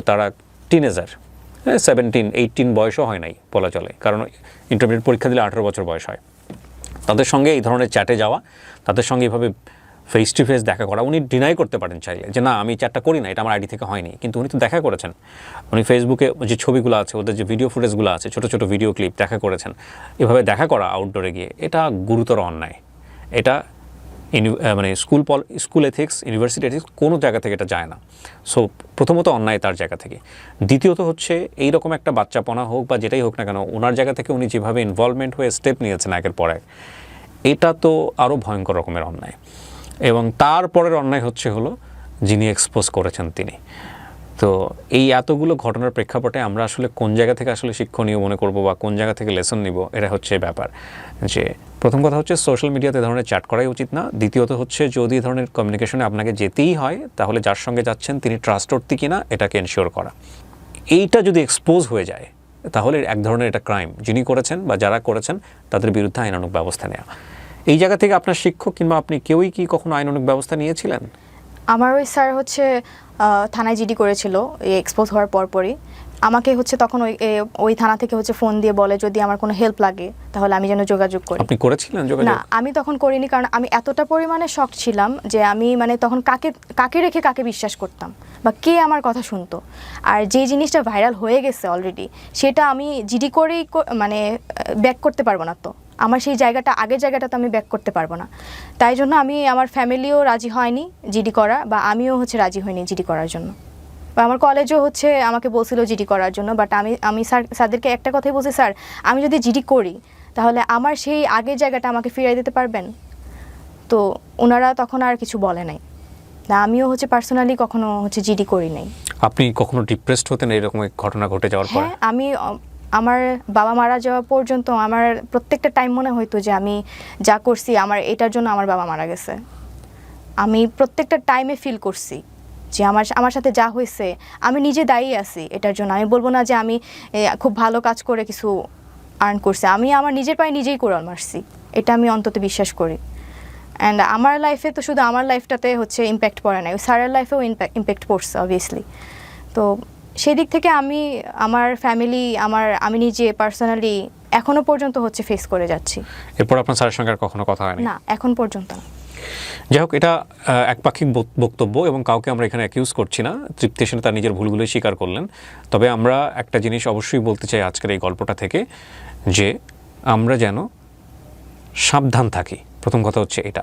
তারা টিনেজার, 17-18 বয়সও হয় নাই বলা চলে, কারণ ইন্টারমিডিয়েট পরীক্ষা দিলে 18 বছর বয়স হয়। তাদের সঙ্গে এই ধরনের চ্যাটে যাওয়া, তাদের সঙ্গে এভাবে ফেস টু ফেস দেখা করা, উনি ডিনাই করতে পারেন চাইলে যে না আমি চ্যাটটা করি না, এটা আমার আইডি থেকে হয়নি, কিন্তু উনি তো দেখা করেছেন। উনি ফেসবুকে যে ছবিগুলো আছে, ওদের যে ভিডিও ফুটেজগুলো আছে, ছোটো ছোটো ভিডিও ক্লিপ দেখা করেছেন। এভাবে দেখা করা আউটডোরে গিয়ে, এটা গুরুতর অন্যায়। এটা মানে স্কুল এথিক্স, ইউনিভার্সিটি এথিক্স কোনো জায়গা থেকে এটা যায় না। সো প্রথমত অন্যায় তার জায়গা থেকে। দ্বিতীয়ত হচ্ছে এইরকম একটা বাচ্চাপনা হোক বা যেটাই হোক না কেন, ওনার জায়গা থেকে উনি যেভাবে ইনভলভমেন্ট হয়ে স্টেপ নিয়েছেন একের পর এক, এটা তো আরও ভয়ঙ্কর রকমের অন্যায়। এবং তারপরের অন্যায় হলো যিনি এক্সপোজ করেছেন তিনি। তো এই এতগুলো ঘটনার প্রেক্ষাপটে আমরা আসলে কোন জায়গা থেকে আসলে শিক্ষণীয় মনে করব বা কোন জায়গা থেকে লেসন নিব, এটা হচ্ছে ব্যাপার। যে প্রথম কথা হচ্ছে সোশ্যাল মিডিয়াতে ধরনের চ্যাট করাই উচিত না। দ্বিতীয়ত হচ্ছে যদি এই ধরনের কমিউনিকেশনে আপনাকে যেতেই হয়, তাহলে যার সঙ্গে যাচ্ছেন তিনি ট্রাস্টওয়ার্থি কিনা এটাকে এনশিওর করা। এইটা যদি এক্সপোজ হয়ে যায় তাহলে এক ধরনের এটা ক্রাইম। যিনি করেছেন বা যারা করেছেন তাদের বিরুদ্ধে আইনানুগ ব্যবস্থা নেওয়া। এই জায়গা থেকে আপনার শিক্ষক কিংবা আপনি কেউই কি কখনো আইনানুগ ব্যবস্থা নিয়েছিলেন? আমার ওই স্যার হচ্ছে থানায় জিডি করেছিল এই এক্সপোজ হওয়ার পরপরই। আমাকে হচ্ছে তখন ওই থানা থেকে হচ্ছে ফোন দিয়ে বলে যদি আমার কোনো হেল্প লাগে তাহলে আমি যেন যোগাযোগ করি। আপনি করেছিলেন যোগাযোগ? না, আমি তখন করিনি, কারণ আমি এতটা পরিমাণে শক ছিলাম যে আমি মানে তখন কাকে রেখে কাকে বিশ্বাস করতাম বা কে আমার কথা শুনতো। আর যে জিনিসটা ভাইরাল হয়ে গেছে অলরেডি, সেটা আমি জিডি করেই মানে ব্যাক করতে পারবো না। তো আমার সেই আগের জায়গাটা তো আমি ব্যাক করতে পারবো না। তাই জন্য আমার ফ্যামিলিও রাজি হয়নি জিডি করা, বা আমিও হচ্ছে রাজি হইনি জিডি করার জন্য। বা আমার কলেজও হচ্ছে আমাকে বলছিল জিডি করার জন্য, বাট আমি স্যারদেরকে একটা কথাই বলছি, স্যার আমি যদি জিডি করি তাহলে আমার সেই আগের জায়গাটা আমাকে ফিরিয়ে দিতে পারবেন? তো ওনারা তখন আর কিছু বলে নাই। না, আমিও হচ্ছে পার্সোনালি কখনো হচ্ছে জিডি করি নাই। আপনি কখনো ডিপ্রেসড হতেন এরকম ঘটনা ঘটে যাওয়ার পর? হ্যাঁ, আমি আমার বাবা মারা যাওয়া পর্যন্ত আমার প্রত্যেকটা টাইম মনে হইতো যে আমি যা করছি আমার এটার জন্য আমার বাবা মারা গেছে। আমি প্রত্যেকটা টাইমে ফিল করছি যে আমার সাথে যা হয়েছে আমি নিজে দায়ী আছি এটার জন্য। আমি বলবো না যে আমি খুব ভালো কাজ করে কিছু আর্ন করছি, আমি আমার নিজের পায়ে নিজেই কোড়াল মারছি, এটা আমি অন্তত বিশ্বাস করি। অ্যান্ড আমার লাইফে তো শুধু আমার লাইফটাতে হচ্ছে ইম্প্যাক্ট পড়ে নাই, স্যারের লাইফেও ইম্প্যাক্ট পড়ছে অবভিয়াসলি। তো সেই দিক থেকে আমি আমার ফ্যামিলি আমি নিজে পার্সোনালি এখনো পর্যন্ত হচ্ছে ফেস করে যাচ্ছি। এরপর আপনার স্যারের সঙ্গে আর কখনো কথা হয়নি? না, এখন পর্যন্ত না। যাই হোক, এটা একপাক্ষিক বক্তব্য এবং কাউকে আমরা এখানে অ্যাকিউজ করছি না। তৃপ্তি এসে তার নিজের ভুলগুলোই স্বীকার করলেন। তবে আমরা একটা জিনিস অবশ্যই বলতে চাই আজকের এই গল্পটা থেকে, যে আমরা যেন সাবধান থাকি। প্রথম কথা হচ্ছে এটা।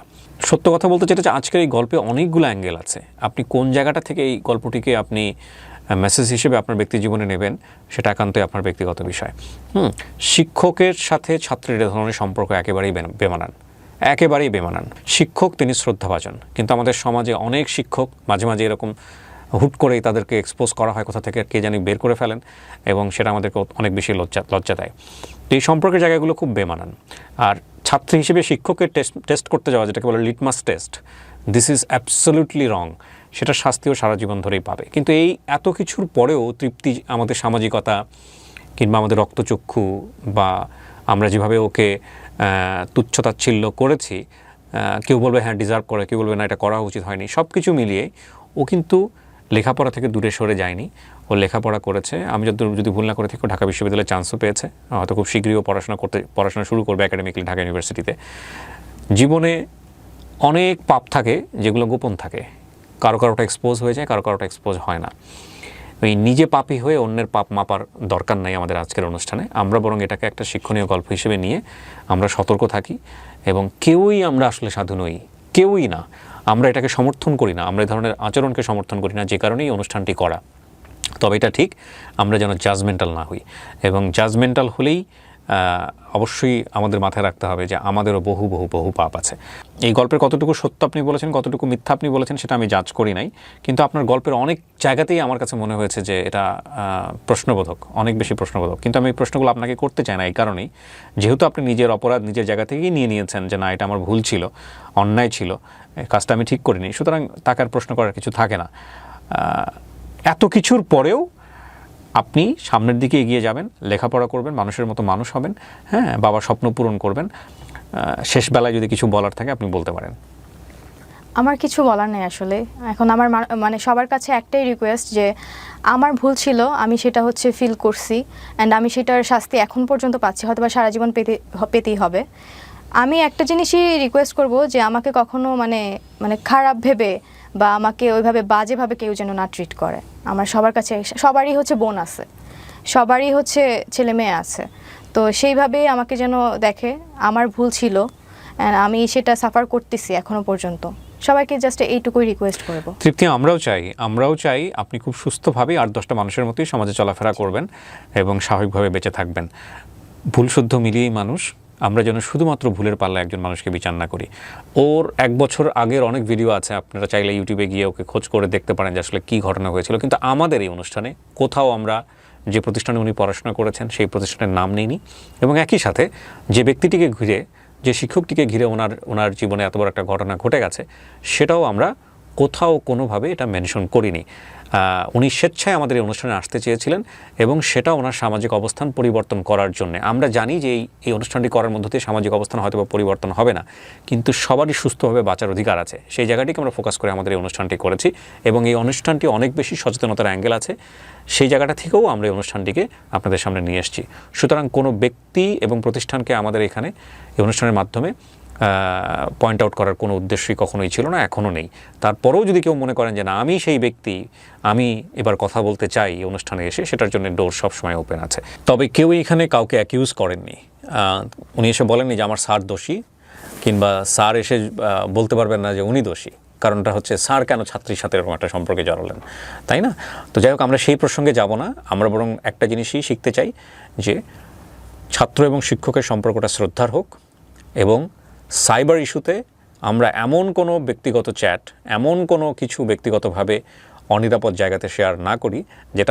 সত্য কথা বলতে যেটা, যে আজকের এই গল্পে অনেকগুলো অ্যাঙ্গেল আছে। আপনি কোন জায়গাটা থেকে এই গল্পটিকে আপনি মেসেজ হিসেবে আপনার ব্যক্তি জীবনে নেবেন সেটা একান্তই আপনার ব্যক্তিগত বিষয়। শিক্ষকের সাথে ছাত্রের এ ধরনের সম্পর্ক একেবারেই বেমানান। শিক্ষক তিনি শ্রদ্ধাভাজন, কিন্তু আমাদের সমাজে অনেক শিক্ষক মাঝে মাঝে এরকম হুট করেই তাদেরকে এক্সপোজ করা হয় কোথা থেকে কে জানি বের করে ফেলেন, এবং সেটা আমাদেরকে অনেক বেশি লজ্জা দেয়। তো এই সম্পর্কের জায়গাগুলো খুব বেমানান। আর ছাত্রী হিসেবে শিক্ষকের টেস্ট করতে যাওয়া, যেটাকে বলে litmus test, this is absolutely রং। সেটা শাস্তিও সারা জীবন ধরেই পাবে। কিন্তু এই এত কিছুর পরেও তৃপ্তি আমাদের সামাজিকতা কিংবা আমাদের রক্তচক্ষু বা আমরা যেভাবে ওকে তুচ্ছতাচ্ছিল্য করেছি, কেউ বলবে হ্যাঁ ডিজার্ভ করে, কেউ বলবে না এটা করা উচিত হয়নি, সব কিছু মিলিয়ে ও কিন্তু লেখাপড়া থেকে দূরে সরে যায়নি। ও লেখাপড়া করেছে। আমি যদি ভুল না করে থাকি, ঢাকা বিশ্ববিদ্যালয়ে চান্সও পেয়েছে। হয়তো খুব শীঘ্রই পড়াশোনা শুরু করবে একাডেমিক্যালি ঢাকা ইউনিভার্সিটিতে। জীবনে অনেক পাপ থাকে যেগুলো গোপন থাকে, কারোটা এক্সপোজ হয়ে যায়, কারোটা এক্সপোজ হয় না। ওই নিজে পাপী হয়ে অন্যের পাপ মাপার দরকার নাই আমাদের আজকের অনুষ্ঠানে। আমরা বরং এটাকে একটা শিক্ষণীয় গল্প হিসেবে নিয়ে আমরা সতর্ক থাকি, এবং আমরা আসলে সাধু নই, কেউই না। আমরা এটাকে সমর্থন করি না, আমরা এই ধরনের আচরণকে সমর্থন করি না, যে কারণেই অনুষ্ঠানটি করা। তবে এটা ঠিক, আমরা যেন জাজমেন্টাল না হই, এবং জাজমেন্টাল হলেই অবশ্যই আমাদের মাথায় রাখতে হবে যে আমাদেরও বহু বহু বহু পাপ আছে। এই গল্পের কতটুকু সত্য আপনি বলেছেন, কতটুকু মিথ্যা আপনি বলেছেন, সেটা আমি জাজ করি নাই। কিন্তু আপনার গল্পের অনেক জায়গাতেই আমার কাছে মনে হয়েছে যে এটা প্রশ্নবোধক, অনেক বেশি প্রশ্নবোধক। কিন্তু আমি এই প্রশ্নগুলো আপনাকে করতে চাই না এই কারণেই, যেহেতু আপনি নিজের অপরাধ নিজের জায়গা থেকেই নিয়েছেন যে না এটা আমার ভুল ছিল, অন্যায় ছিল, কাজটা আমি ঠিক করিনি, সুতরাং তাকে আর প্রশ্ন করার কিছু থাকে না। এত কিছুর পরেও আপনি সামনের দিকে এগিয়ে যাবেন, লেখাপড়া করবেন, মানুষের মতো মানুষ হবেন, হ্যাঁ, বাবার স্বপ্ন পূরণ করবেন। শেষ বেলায় যদি কিছু বলার থাকে আপনি বলতে পারেন। আমার কিছু বলার নেই আসলে। এখন আমার মানে সবার কাছে একটাই রিকোয়েস্ট, যে আমার ভুল ছিল, আমি সেটা হচ্ছে ফিল করছি, অ্যান্ড আমি সেটার শাস্তি এখন পর্যন্ত পাচ্ছি, হয়তো বা সারা জীবন পেতেই হবে। আমি একটা জিনিসই রিকোয়েস্ট করব, যে আমাকে কখনো মানে খারাপ ভেবে বা আমাকে ওইভাবে বাজেভাবে কেউ যেন না ট্রিট করে। আমার সবার কাছে, সবারই হচ্ছে বোন আছে, সবারই হচ্ছে ছেলে মেয়ে আছে, তো সেইভাবেই আমাকে যেন দেখে। আমার ভুল ছিল, অ্যান্ড আমি সেটা সাফার করতেছি এখনো পর্যন্ত। সবাইকে জাস্ট এইটুকুই রিকোয়েস্ট করব। তৃপ্তি, আমরাও চাই আপনি খুব সুস্থভাবে 8-10টা মানুষের মতোই সমাজে চলাফেরা করবেন এবং স্বাভাবিকভাবে বেঁচে থাকবেন। ভুল শুদ্ধ মিলিয়েই মানুষ। আমরা যেন শুধুমাত্র ভুলের পাল্লায় একজন মানুষকে বিচার না করি। ওর 1 বছর আগের অনেক ভিডিও আছে, আপনারা চাইলে ইউটিউবে গিয়ে ওকে খোঁজ করে দেখতে পারেন যে আসলে কী ঘটনা হয়েছিল। কিন্তু আমাদের এই অনুষ্ঠানে কোথাও আমরা যে প্রতিষ্ঠানে উনি পড়াশোনা করেছেন সেই প্রতিষ্ঠানের নাম নিইনি, এবং একই সাথে যে ব্যক্তিটিকে ঘিরে, যে শিক্ষকটিকে ঘিরে ওনার জীবনে এত বড় একটা ঘটনা ঘটে গেছে, সেটাও আমরা কোথাও কোনোভাবে এটা মেনশন করিনি। উনি স্বেচ্ছায় আমাদের এই অনুষ্ঠানে আসতে চেয়েছিলেন, এবং সেটা ওনার সামাজিক অবস্থান পরিবর্তন করার জন্য। আমরা জানি যে এই অনুষ্ঠানটি করার মধ্য দিয়ে সামাজিক অবস্থান হয়তো পরিবর্তন হবে না, কিন্তু সবারই সুস্থভাবে বাঁচার অধিকার আছে, সেই জায়গাটিকে আমরা ফোকাস করে আমাদের এই অনুষ্ঠানটি করেছি। এবং এই অনুষ্ঠানটি অনেক বেশি সচেতনতার অ্যাঙ্গেল আছে, সেই জায়গাটা থেকেও আমরা এই অনুষ্ঠানটিকে আপনাদের সামনে নিয়ে এসেছি। সুতরাং কোনো ব্যক্তি এবং প্রতিষ্ঠানকে আমাদের এখানে এই অনুষ্ঠানের মাধ্যমে পয়েন্ট আউট করার কোনো উদ্দেশ্যই কখনোই ছিল না, এখনও নেই। তারপরেও যদি কেউ মনে করেন যে না আমি সেই ব্যক্তি, আমি এবার কথা বলতে চাই এই অনুষ্ঠানে এসে, সেটার জন্য ডোর সবসময় ওপেন আছে। তবে কেউ এখানে কাউকে অ্যাকিউজ করেননি। উনি এসে বলেননি যে আমার স্যার দোষী, কিংবা স্যার এসে বলতে পারবেন না যে উনি দোষী। কারণটা হচ্ছে স্যার কেন ছাত্রীর সাথে এরকম একটা সম্পর্কে জড়ালেন, তাই না? তো যাই হোক, আমরা সেই প্রসঙ্গে যাব না। আমরা বরং একটা জিনিসই শিখতে চাই, যে ছাত্র এবং শিক্ষকের সম্পর্কটা শ্রদ্ধার হোক, এবং সাইবার ইস্যুতে আমরা এমন কোনো ব্যক্তিগত চ্যাট, এমন কোনো কিছু ব্যক্তিগতভাবে অনিরাপদ জায়গাতে শেয়ার না করি যেটা